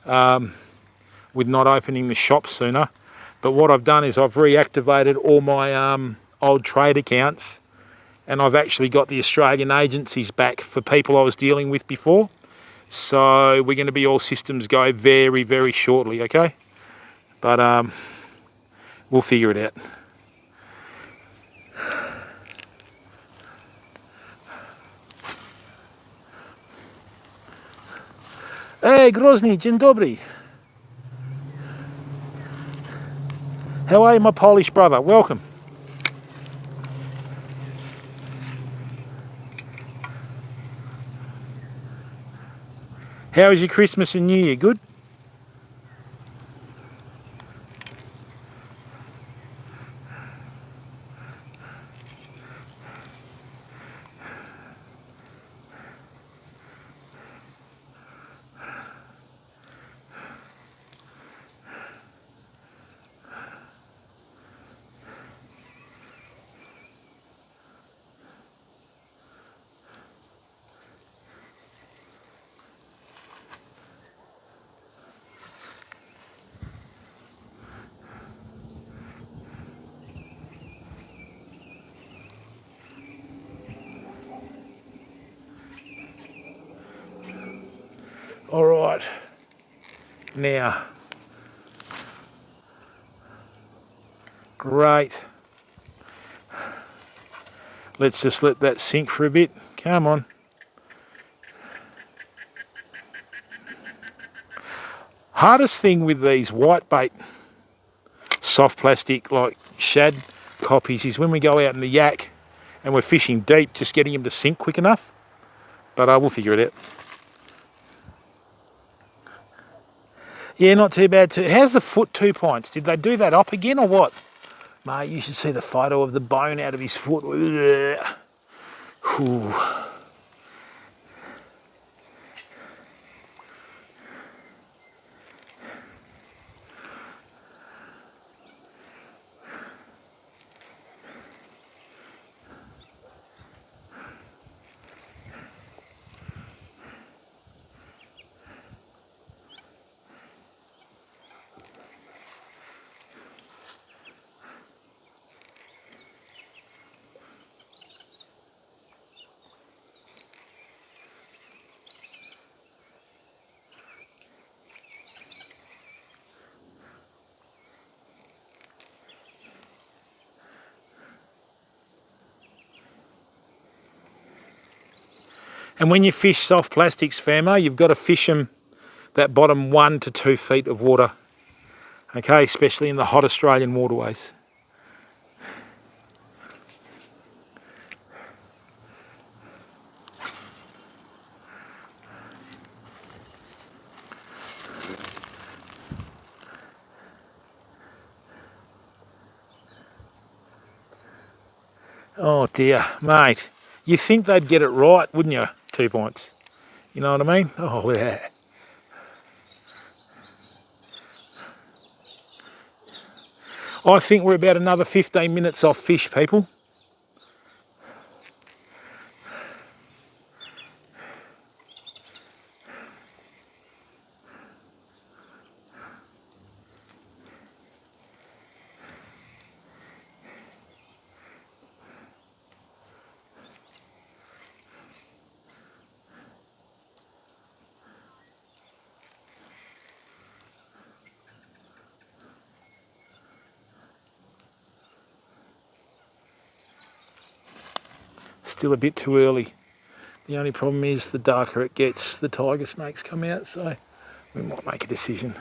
with not opening the shop sooner. But what I've done is I've reactivated all my old trade accounts, and I've actually got the Australian agencies back for people I was dealing with before. So we're going to be all systems go very, very shortly, okay? But we'll figure it out. Hey, Grozny, dzień dobry. How are you, my Polish brother? Welcome. How was your Christmas and New Year? Good? All right, now, great. Let's just let that sink for a bit. Come on. Hardest thing with these whitebait soft plastic like shad copies is when we go out in the yak and we're fishing deep, just getting them to sink quick enough. But I will figure it out. Yeah, not too bad too. How's the foot 2 pints? Did they do that up again or what? Mate, you should see the photo of the bone out of his foot. Whew. And when you fish soft plastics, Famo, you've got to fish them that bottom 1 to 2 feet of water. Okay, especially in the hot Australian waterways. Oh dear, mate. You think they'd get it right, wouldn't you? 2 pints. You know what I mean? Oh, yeah. I think we're about another 15 minutes off fish, people. Still a bit too early. The only problem is the darker it gets, the tiger snakes come out, so we might make a decision.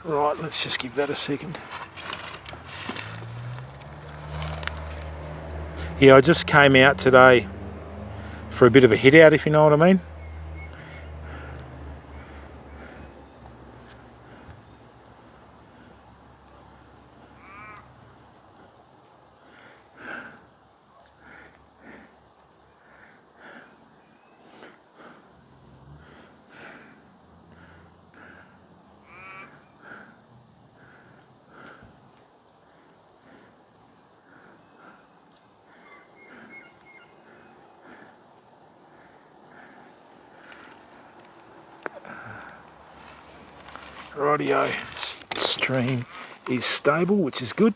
Right, let's just give that a second. Yeah, I just came out today for a bit of a hit out, if you know what I mean. Rightio, stream is stable, which is good.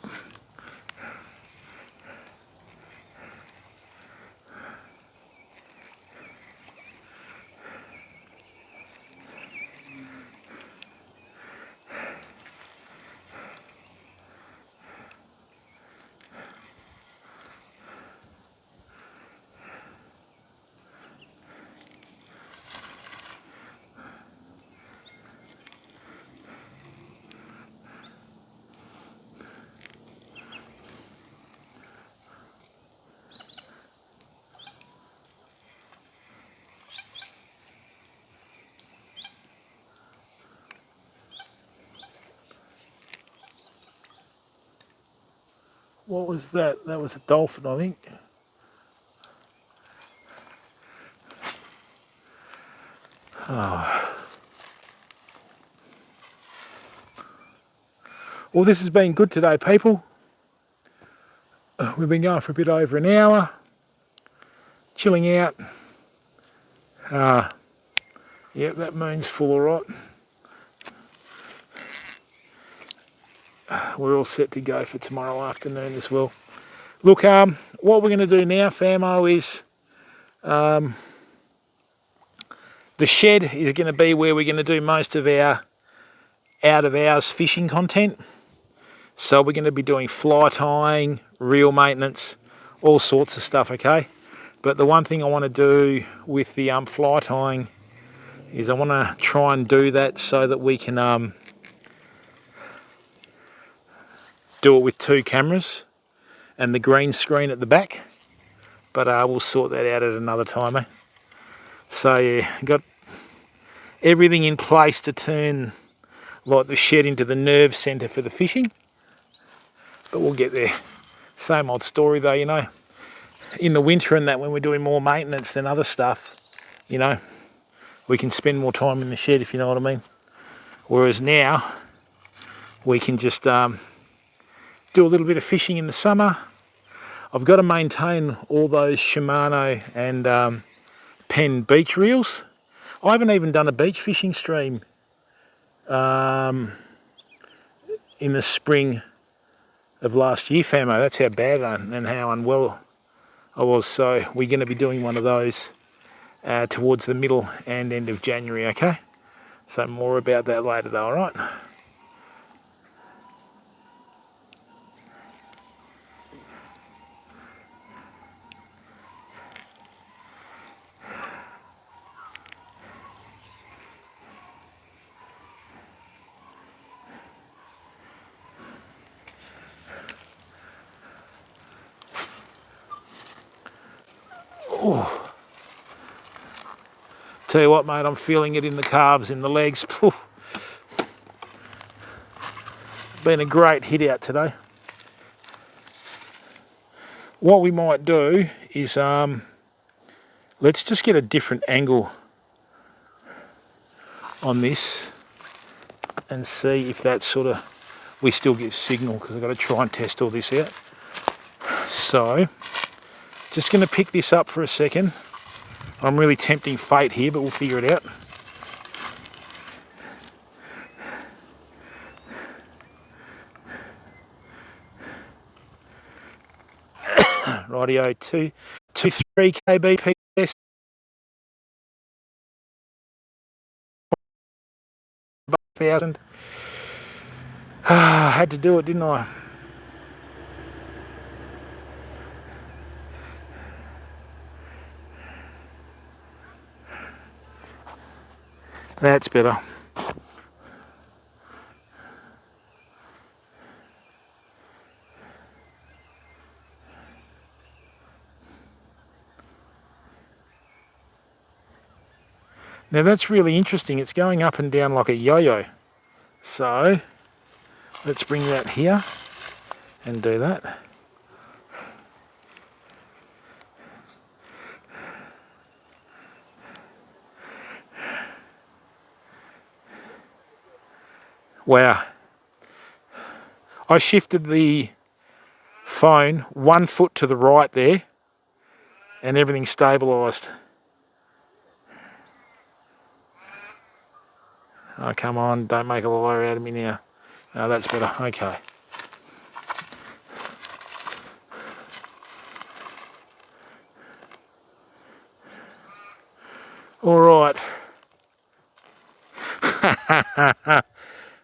What was that? That was a dolphin, I think. Oh. Well, this has been good today, people. We've been going for a bit over an hour, chilling out. Yep, that moon's full all right. We're all set to go for tomorrow afternoon as well. Look, what we're going to do now, famo, is the shed is going to be where we're going to do most of our out of hours fishing content. So we're going to be doing fly tying, reel maintenance, all sorts of stuff, okay? But the one thing I want to do with the fly tying is I want to try and do that so that we can do it with 2 cameras and the green screen at the back. But we'll sort that out at another time, eh? So yeah, got everything in place to turn like the shed into the nerve centre for the fishing. But we'll get there. Same old story though, you know. In the winter and that, when we're doing more maintenance than other stuff, you know, we can spend more time in the shed, if you know what I mean. Whereas now, we can just do a little bit of fishing in the summer. I've got to maintain all those Shimano and Penn beach reels. I haven't even done a beach fishing stream in the spring of last year, famo. That's how bad and how unwell I was. So we're going to be doing one of those towards the middle and end of January, okay? So more about that later though, alright? Oh. Tell you what, mate, I'm feeling it in the calves, in the legs. Poof. Been a great hit out today. What we might do is let's just get a different angle on this and see if that sort of, we still get signal, because I've got to try and test all this out. So just going to pick this up for a second. I'm really tempting fate here, but we'll figure it out. Rightio, 223 kbps. Thousand. I had to do it, didn't I? That's better. Now that's really interesting. It's going up and down like a yo-yo. So let's bring that here and do that. Wow. I shifted the phone 1 foot to the right there and everything stabilised. Oh, come on, don't make a liar out of me now. Oh, that's better, okay. All right.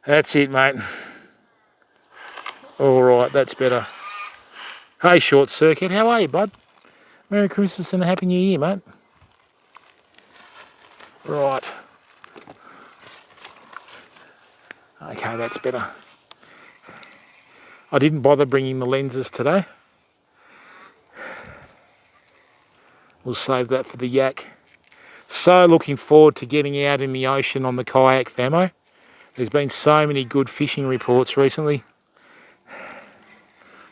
That's it, mate. All right, that's better. Hey, Short Circuit, how are you, bud? Merry Christmas and a Happy New Year, mate. Right. Okay, that's better. I didn't bother bringing the lenses today. We'll save that for the yak. So looking forward to getting out in the ocean on the kayak, famo. There's been so many good fishing reports recently.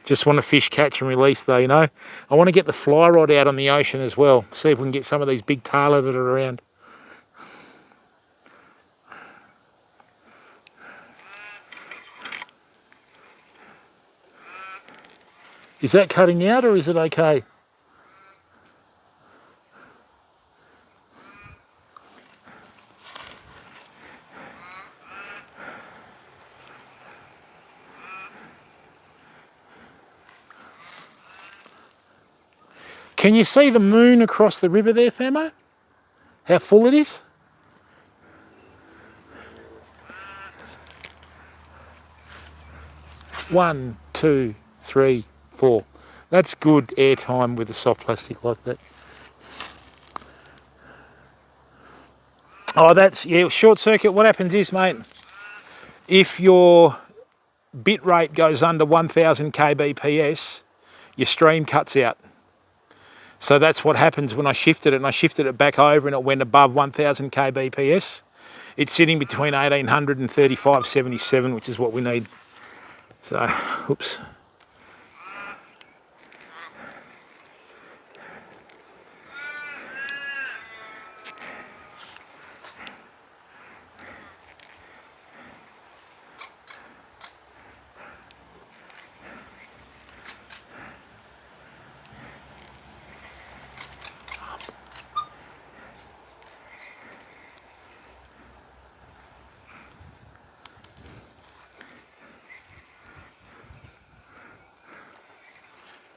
Just want to fish, catch and release though, you know. I want to get the fly rod out on the ocean as well. See if we can get some of these big tailor that are around. Is that cutting out or is it okay? Can you see the moon across the river there, Famo? How full it is? One, two, three, four. That's good airtime with a soft plastic like that. Oh, that's, yeah, short circuit. What happens is, mate, if your bit rate goes under 1000 kbps, your stream cuts out. So that's what happens when I shifted it, and I shifted it back over and it went above 1000 kbps. It's sitting between 1800 and 3577, which is what we need. So, oops.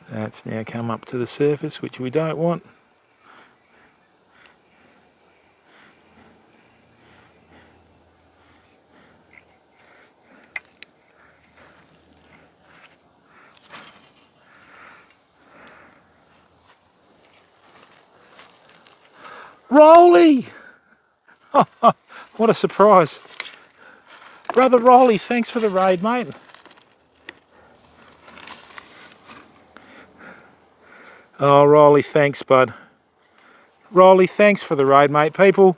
That's now come up to the surface, which we don't want. Rolly! What a surprise. Brother Rolly, thanks for the raid, mate. Oh, Rolly, thanks, bud. Rolly, thanks for the raid, mate. People,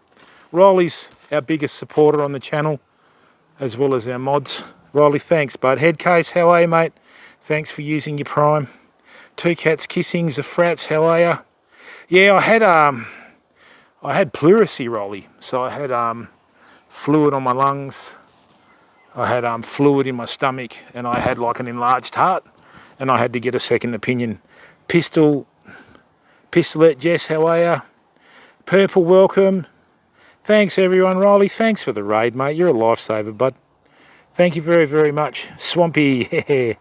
Rolly's our biggest supporter on the channel, as well as our mods. Rolly, thanks, bud. Headcase, how are you, mate? Thanks for using your Prime. Two Cats Kissings, the Frats, how are you? Yeah, I had pleurisy, Rolly. So I had fluid on my lungs. I had fluid in my stomach, and I had like an enlarged heart, and I had to get a second opinion. Pistolette, Jess, how are you? Purple, welcome. Thanks, everyone. Rolly, thanks for the raid, mate. You're a lifesaver, bud. Thank you very, very much. Swampy, people,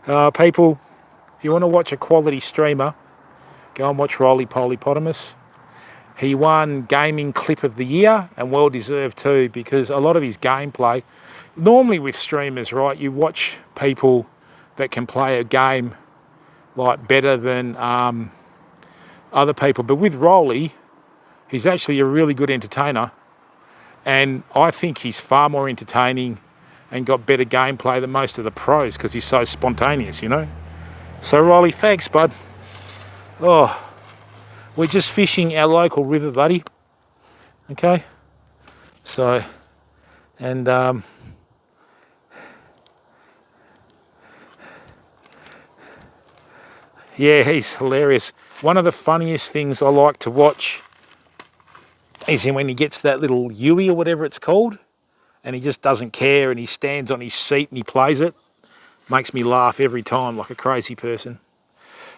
if you want to watch a quality streamer, go and watch Rolly Polypotamus. He won Gaming Clip of the Year, and well deserved too, because a lot of his gameplay, normally with streamers, right, you watch people that can play a game like better than other people, but with Rolly, he's actually a really good entertainer, and I think he's far more entertaining and got better gameplay than most of the pros because he's so spontaneous, you know. So Rolly, thanks, bud. Oh, we're just fishing our local river, buddy. Okay, so, and yeah, he's hilarious. One of the funniest things I like to watch is when he gets that little Yui or whatever it's called, and he just doesn't care, and he stands on his seat and he plays it. Makes me laugh every time like a crazy person.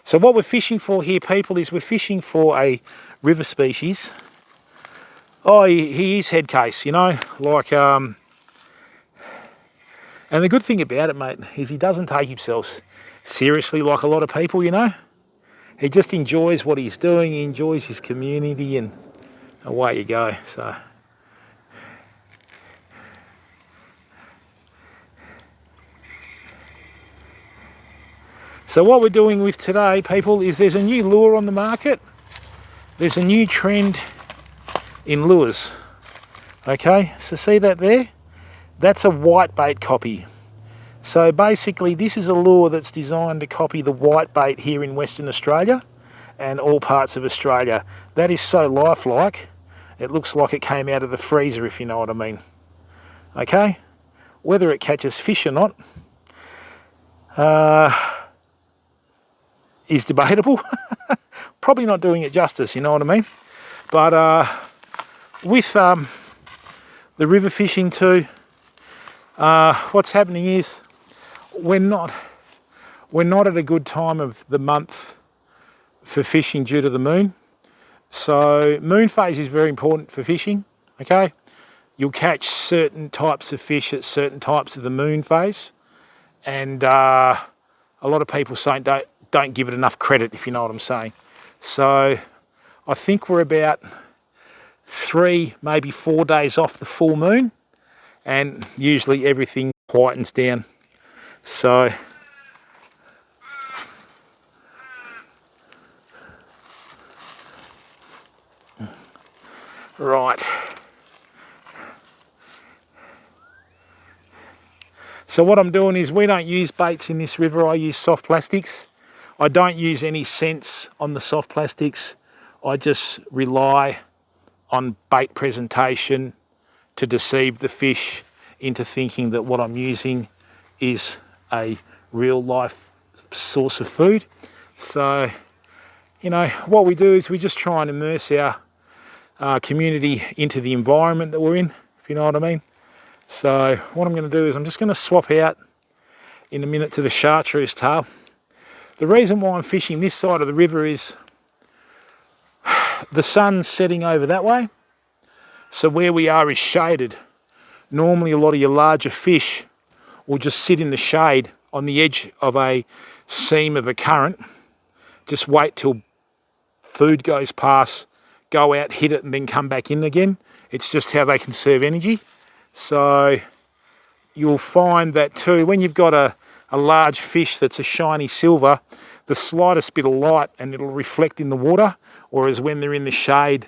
So what we're fishing for here, people, is we're fishing for a river species. Oh, he is headcase, you know, like, and the good thing about it, mate, is he doesn't take himself seriously like a lot of people, you know. He just enjoys what he's doing, he enjoys his community, and away you go. So what we're doing with today, people, is there's a new lure on the market. There's a new trend in lures. Okay, so see that there? That's a whitebait copy. So basically this is a lure that's designed to copy the whitebait here in Western Australia and all parts of Australia. That is so lifelike, it looks like it came out of the freezer, if you know what I mean. Okay, whether it catches fish or not, is debatable. Probably not doing it justice, you know what I mean? But with the river fishing too, what's happening is we're not at a good time of the month for fishing due to the moon. So moon phase is very important for fishing, okay? You'll catch certain types of fish at certain types of the moon phase, and a lot of people saying don't give it enough credit, if you know what I'm saying. So I think we're about 3, maybe 4 days off the full moon, and usually everything quietens down. So right. So what I'm doing is, we don't use baits in this river. I use soft plastics. I don't use any scents on the soft plastics. I just rely on bait presentation to deceive the fish into thinking that what I'm using is a real life source of food. So, you know, what we do is we just try and immerse our community into the environment that we're in, if you know what I mean. So what I'm going to do is I'm just going to swap out in a minute to the chartreuse tail. The reason why I'm fishing this side of the river is the sun's setting over that way. So where we are is shaded. Normally a lot of your larger fish will just sit in the shade on the edge of a seam of a current. Just wait till food goes past, go out, hit it, and then come back in again. It's just how they conserve energy. So you'll find that too, when you've got a large fish that's a shiny silver, the slightest bit of light and it'll reflect in the water, whereas when they're in the shade,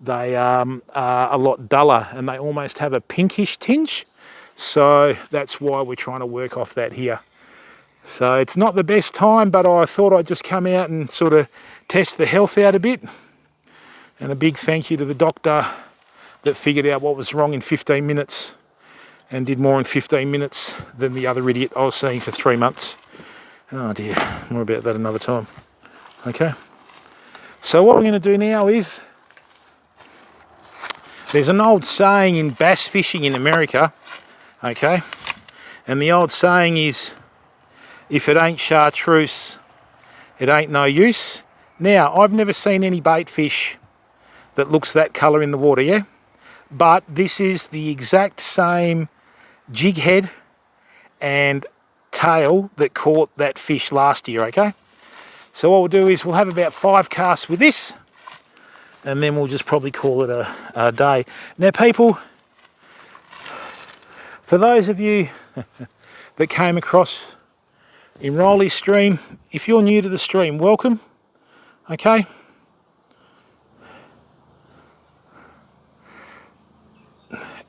they are a lot duller and they almost have a pinkish tinge. So that's why we're trying to work off that here. So it's not the best time, but I thought I'd just come out and sort of test the health out a bit. And a big thank you to the doctor that figured out what was wrong in 15 minutes and did more in 15 minutes than the other idiot I was seeing for 3 months. Oh dear, more about that another time. Okay, so what we're going to do now is, there's an old saying in bass fishing in America, okay, and the old saying is, if it ain't chartreuse, it ain't no use. Now, I've never seen any bait fish that looks that colour in the water, yeah? But this is the exact same jig head and tail that caught that fish last year, okay? So what we'll do is we'll have about 5 casts with this, and then we'll just probably call it a day. Now people, for those of you that came across in Roley's stream, if you're new to the stream, welcome, okay?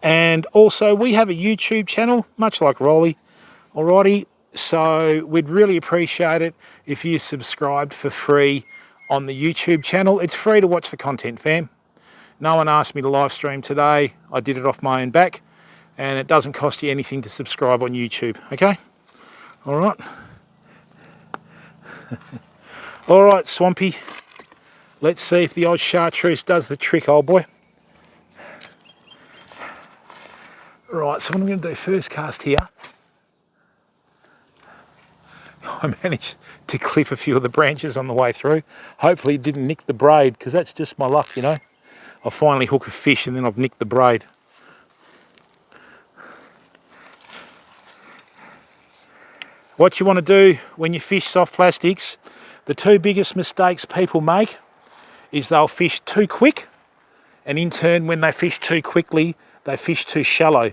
And also we have a YouTube channel, much like Roley, alrighty, so we'd really appreciate it if you subscribed for free on the YouTube channel. It's free to watch the content, fam. No one asked me to live stream today. I did it off my own back, and it doesn't cost you anything to subscribe on YouTube, okay? Alright. Alright, Swampy. Let's see if the old chartreuse does the trick, old boy. Right, so what I'm going to do, first cast here, I managed to clip a few of the branches on the way through. Hopefully it didn't nick the braid, because that's just my luck, you know. I finally hook a fish and then I've nicked the braid. What you want to do when you fish soft plastics, the 2 biggest mistakes people make is they'll fish too quick, and in turn when they fish too quickly, they fish too shallow.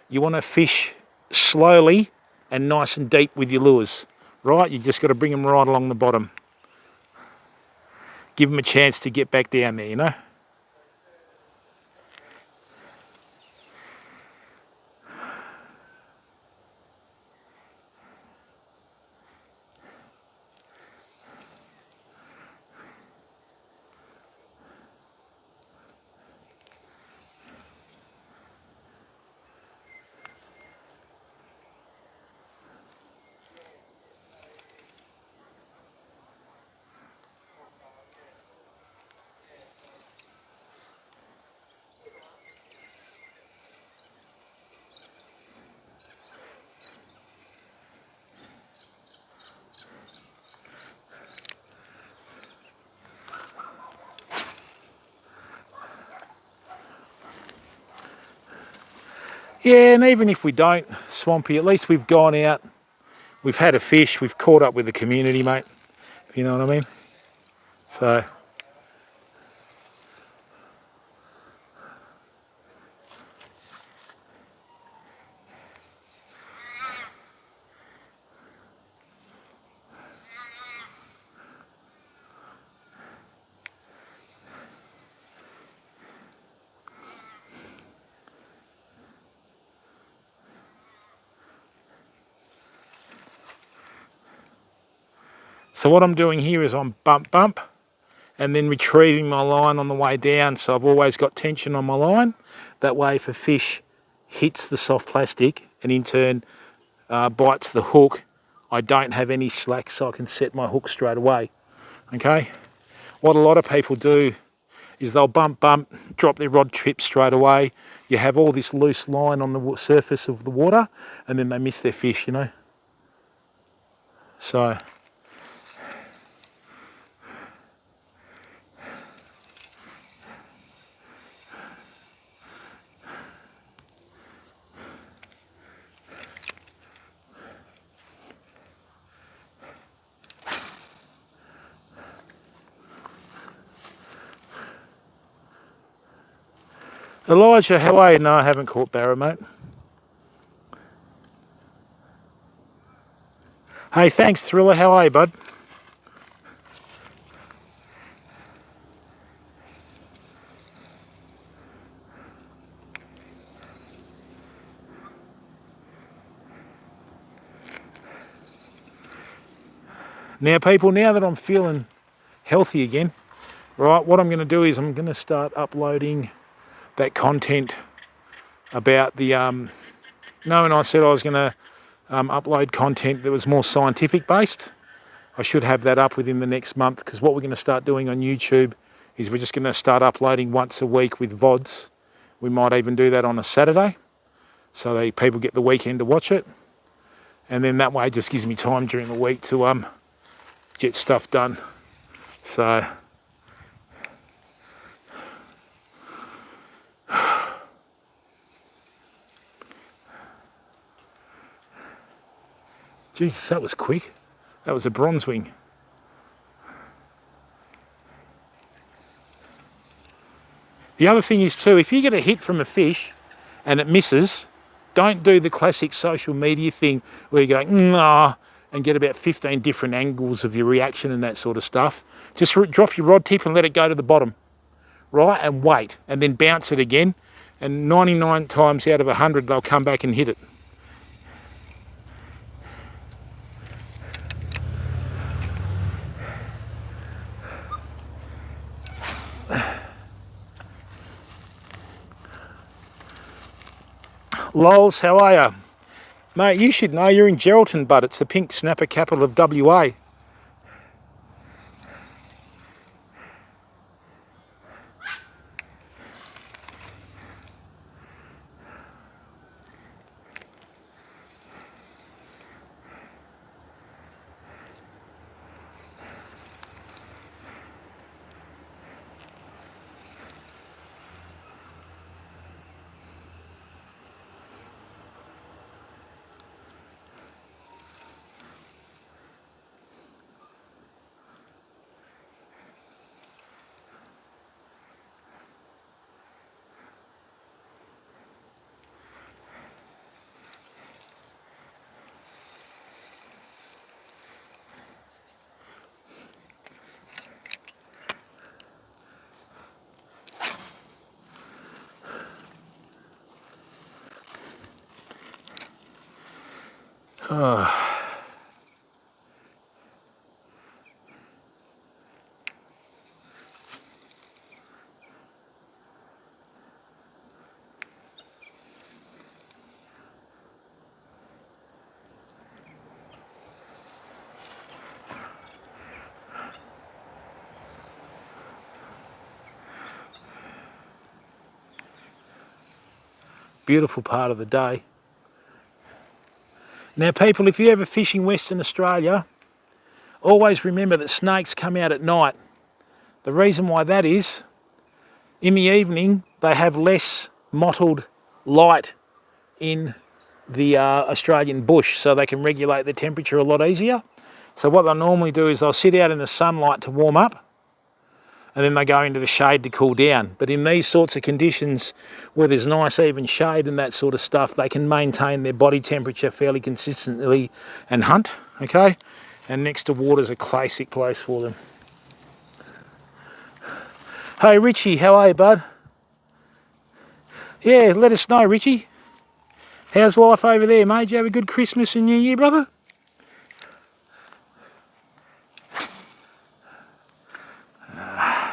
You want to fish slowly and nice and deep with your lures, right? You just got to bring them right along the bottom. Give them a chance to get back down there, you know? Yeah, and even if we don't, Swampy, at least we've gone out, we've had a fish, we've caught up with the community, mate, if you know what I mean. So, so what I'm doing here is I'm bump, and then retrieving my line on the way down, so I've always got tension on my line. That way if a fish hits the soft plastic and in turn bites the hook, I don't have any slack, so I can set my hook straight away. Okay, what a lot of people do is they'll bump, drop their rod trip straight away. You have all this loose line on the surface of the water, and then they miss their fish, you know. So Elijah, how are you? No, I haven't caught barra, mate. Hey, thanks, Thriller. How are you, bud? Now, people, now that I'm feeling healthy again, right, what I'm going to do is I'm going to start uploading that content about the, knowing I said I was going to upload content that was more scientific based. I should have that up within the next month, because what we're going to start doing on YouTube is we're just going to start uploading once a week with VODs. We might even do that on a Saturday, so that people get the weekend to watch it. And then that way it just gives me time during the week to get stuff done. So Jesus, that was quick. That was a bronze wing. The other thing is too, if you get a hit from a fish and it misses, don't do the classic social media thing where you go, nah, and get about 15 different angles of your reaction and that sort of stuff. Just drop your rod tip and let it go to the bottom, right? And wait, and then bounce it again. And 99 times out of 100, they'll come back and hit it. Lols, how are ya? Mate, you should know, you're in Geraldton, bud. It's the pink snapper capital of WA. Oh. Beautiful part of the day. Now people, if you're ever fishing Western Australia, always remember that snakes come out at night. The reason why that is, in the evening they have less mottled light in the Australian bush, so they can regulate the temperature a lot easier. So what they'll normally do is they'll sit out in the sunlight to warm up, and then they go into the shade to cool down. But in these sorts of conditions where there's nice even shade and that sort of stuff, they can maintain their body temperature fairly consistently and hunt, okay? And next to water's a classic place for them. Hey Richie, how are you, bud? Yeah, let us know, Richie. How's life over there, mate? Did you have a good Christmas and New Year, brother?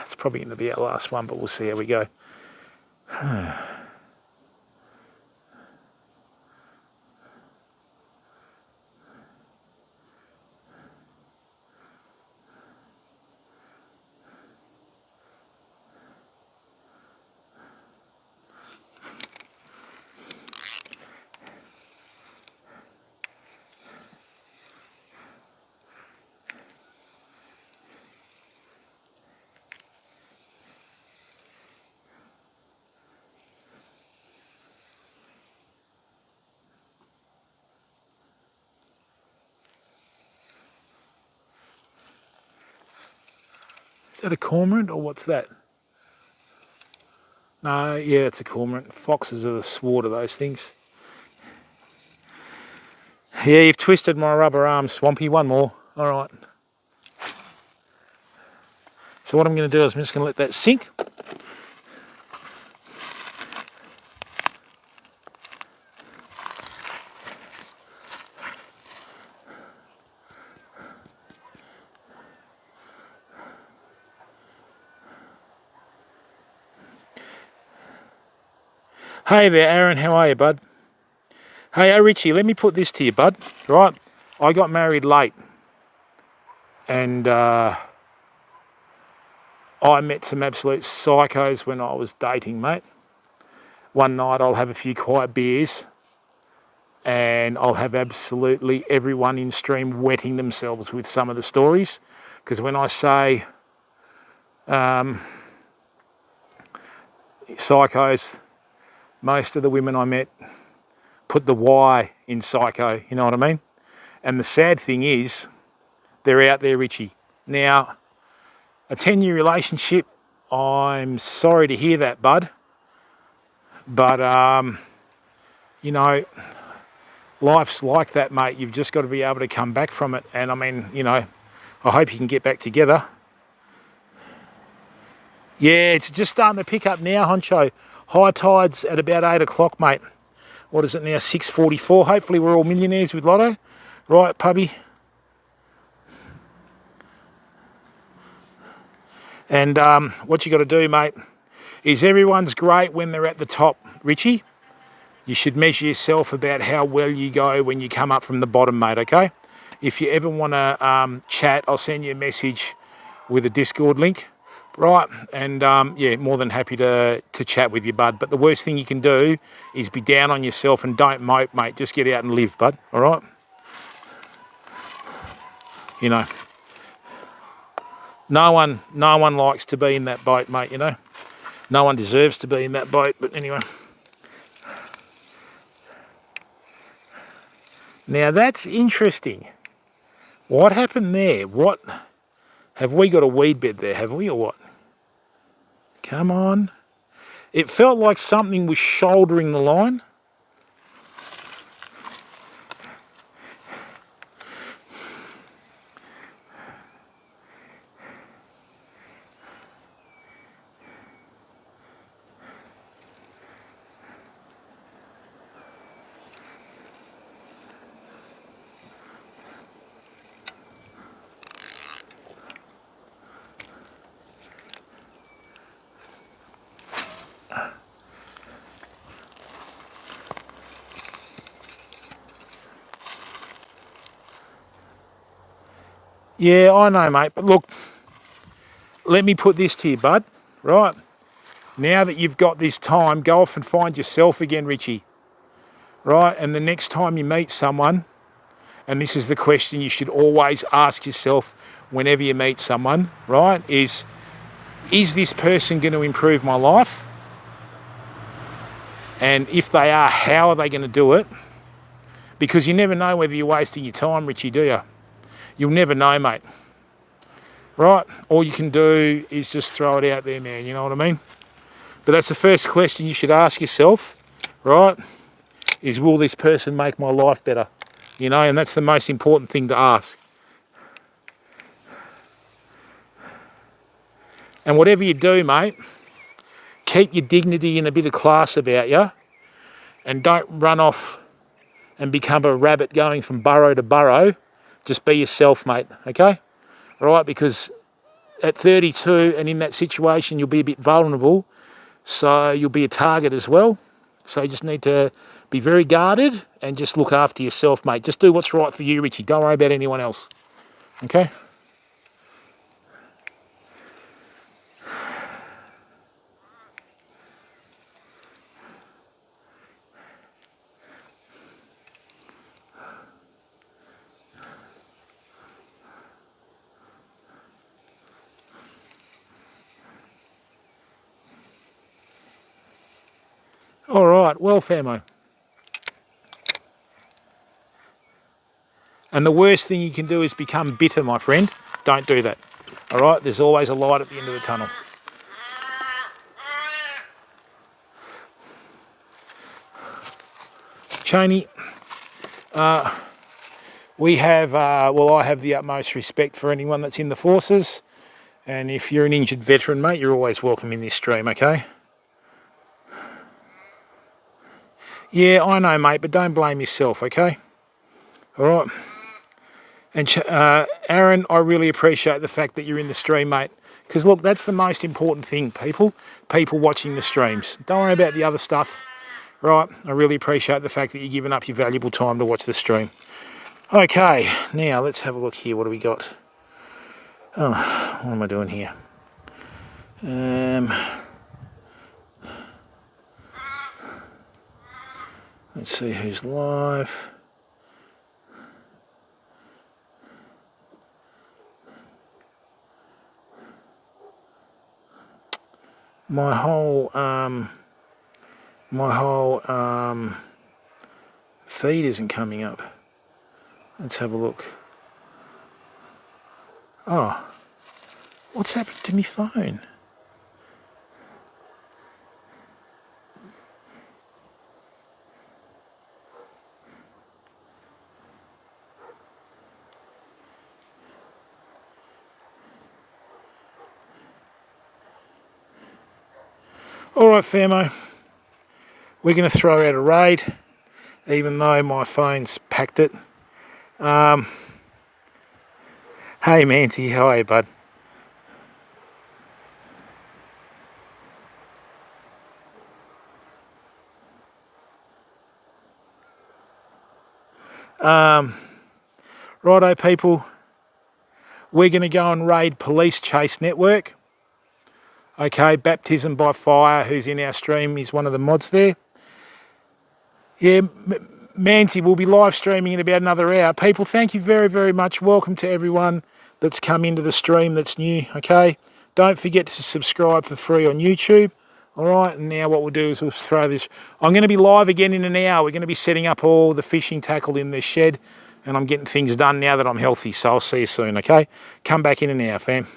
It's probably going to be our last one, but we'll see how we go. Is that a cormorant or what's that? No, yeah, it's a cormorant. Foxes are the sword of those things. Yeah, you've twisted my rubber arm, Swampy. One more. All right. So what I'm going to do is I'm just going to let that sink. Hey there, Aaron. How are you, bud? Hey, Richie, let me put this to you, bud. Right? I got married late. And I met some absolute psychos when I was dating, mate. One night I'll have a few quiet beers and I'll have absolutely everyone in stream wetting themselves with some of the stories. Because when I say psychos, most of the women I met put the Y in psycho, you know what I mean? And the sad thing is, they're out there, Richie. Now, a 10-year relationship, I'm sorry to hear that, bud. But, you know, life's like that, mate. You've just got to be able to come back from it. And, I mean, you know, I hope you can get back together. Yeah, it's just starting to pick up now, honcho. High tide's at about 8 o'clock, mate. What is it now, 6:44? Hopefully we're all millionaires with Lotto. Right, puppy? And what you got to do, mate, is everyone's great when they're at the top, Richie. You should measure yourself about how well you go when you come up from the bottom, mate, okay? If you ever want to chat, I'll send you a message with a Discord link. Right, and yeah, more than happy to chat with you, bud. But the worst thing you can do is be down on yourself and don't mope, mate. Just get out and live, bud, all right? You know, no one likes to be in that boat, mate, you know? No one deserves to be in that boat, but anyway. Now, that's interesting. What happened there? What? Have we got a weed bed there, have we, or what? Come on. It felt like something was shouldering the line. Yeah, I know, mate. But look, let me put this to you, bud. Right? Now that you've got this time, go off and find yourself again, Richie. Right? And the next time you meet someone, and this is the question you should always ask yourself whenever you meet someone, right, is this person going to improve my life? And if they are, how are they going to do it? Because you never know whether you're wasting your time, Richie, do you? You'll never know, mate. Right? All you can do is just throw it out there, man. You know what I mean? But that's the first question you should ask yourself, right? Is, will this person make my life better? You know, and that's the most important thing to ask. And whatever you do, mate, keep your dignity and a bit of class about you, and don't run off and become a rabbit going from burrow to burrow. Just be yourself, mate, okay? All right, because at 32 and in that situation, you'll be a bit vulnerable, so you'll be a target as well. So you just need to be very guarded and just look after yourself, mate. Just do what's right for you, Richie. Don't worry about anyone else, okay? All right, well, famo. And the worst thing you can do is become bitter, my friend. Don't do that. All right, there's always a light at the end of the tunnel. Cheney, we have, well, I have the utmost respect for anyone that's in the forces. And if you're an injured veteran, mate, you're always welcome in this stream, okay? Yeah, I know, mate, but don't blame yourself, okay? All right. And Aaron, I really appreciate the fact that you're in the stream, mate. Because, look, that's the most important thing, people watching the streams. Don't worry about the other stuff, right? I really appreciate the fact that you're giving up your valuable time to watch the stream. Okay, now let's have a look here. What do we got? Oh, what am I doing here? Let's see who's live. My whole feed isn't coming up. Let's have a look. Oh, what's happened to my phone? All right, famo, we're going to throw out a raid, even though my phone's packed it. Hey, Manty, how are you, bud? Righto, people, we're going to go and raid Police Chase Network. Okay, Baptism by Fire, who's in our stream, is one of the mods there. Yeah, Manti will be live streaming in about another hour. People, thank you very, very much. Welcome to everyone that's come into the stream that's new, okay? Don't forget to subscribe for free on YouTube. All right, and now what we'll do is we'll throw this. I'm going to be live again in an hour. We're going to be setting up all the fishing tackle in the shed, and I'm getting things done now that I'm healthy, so I'll see you soon, okay? Come back in an hour, fam.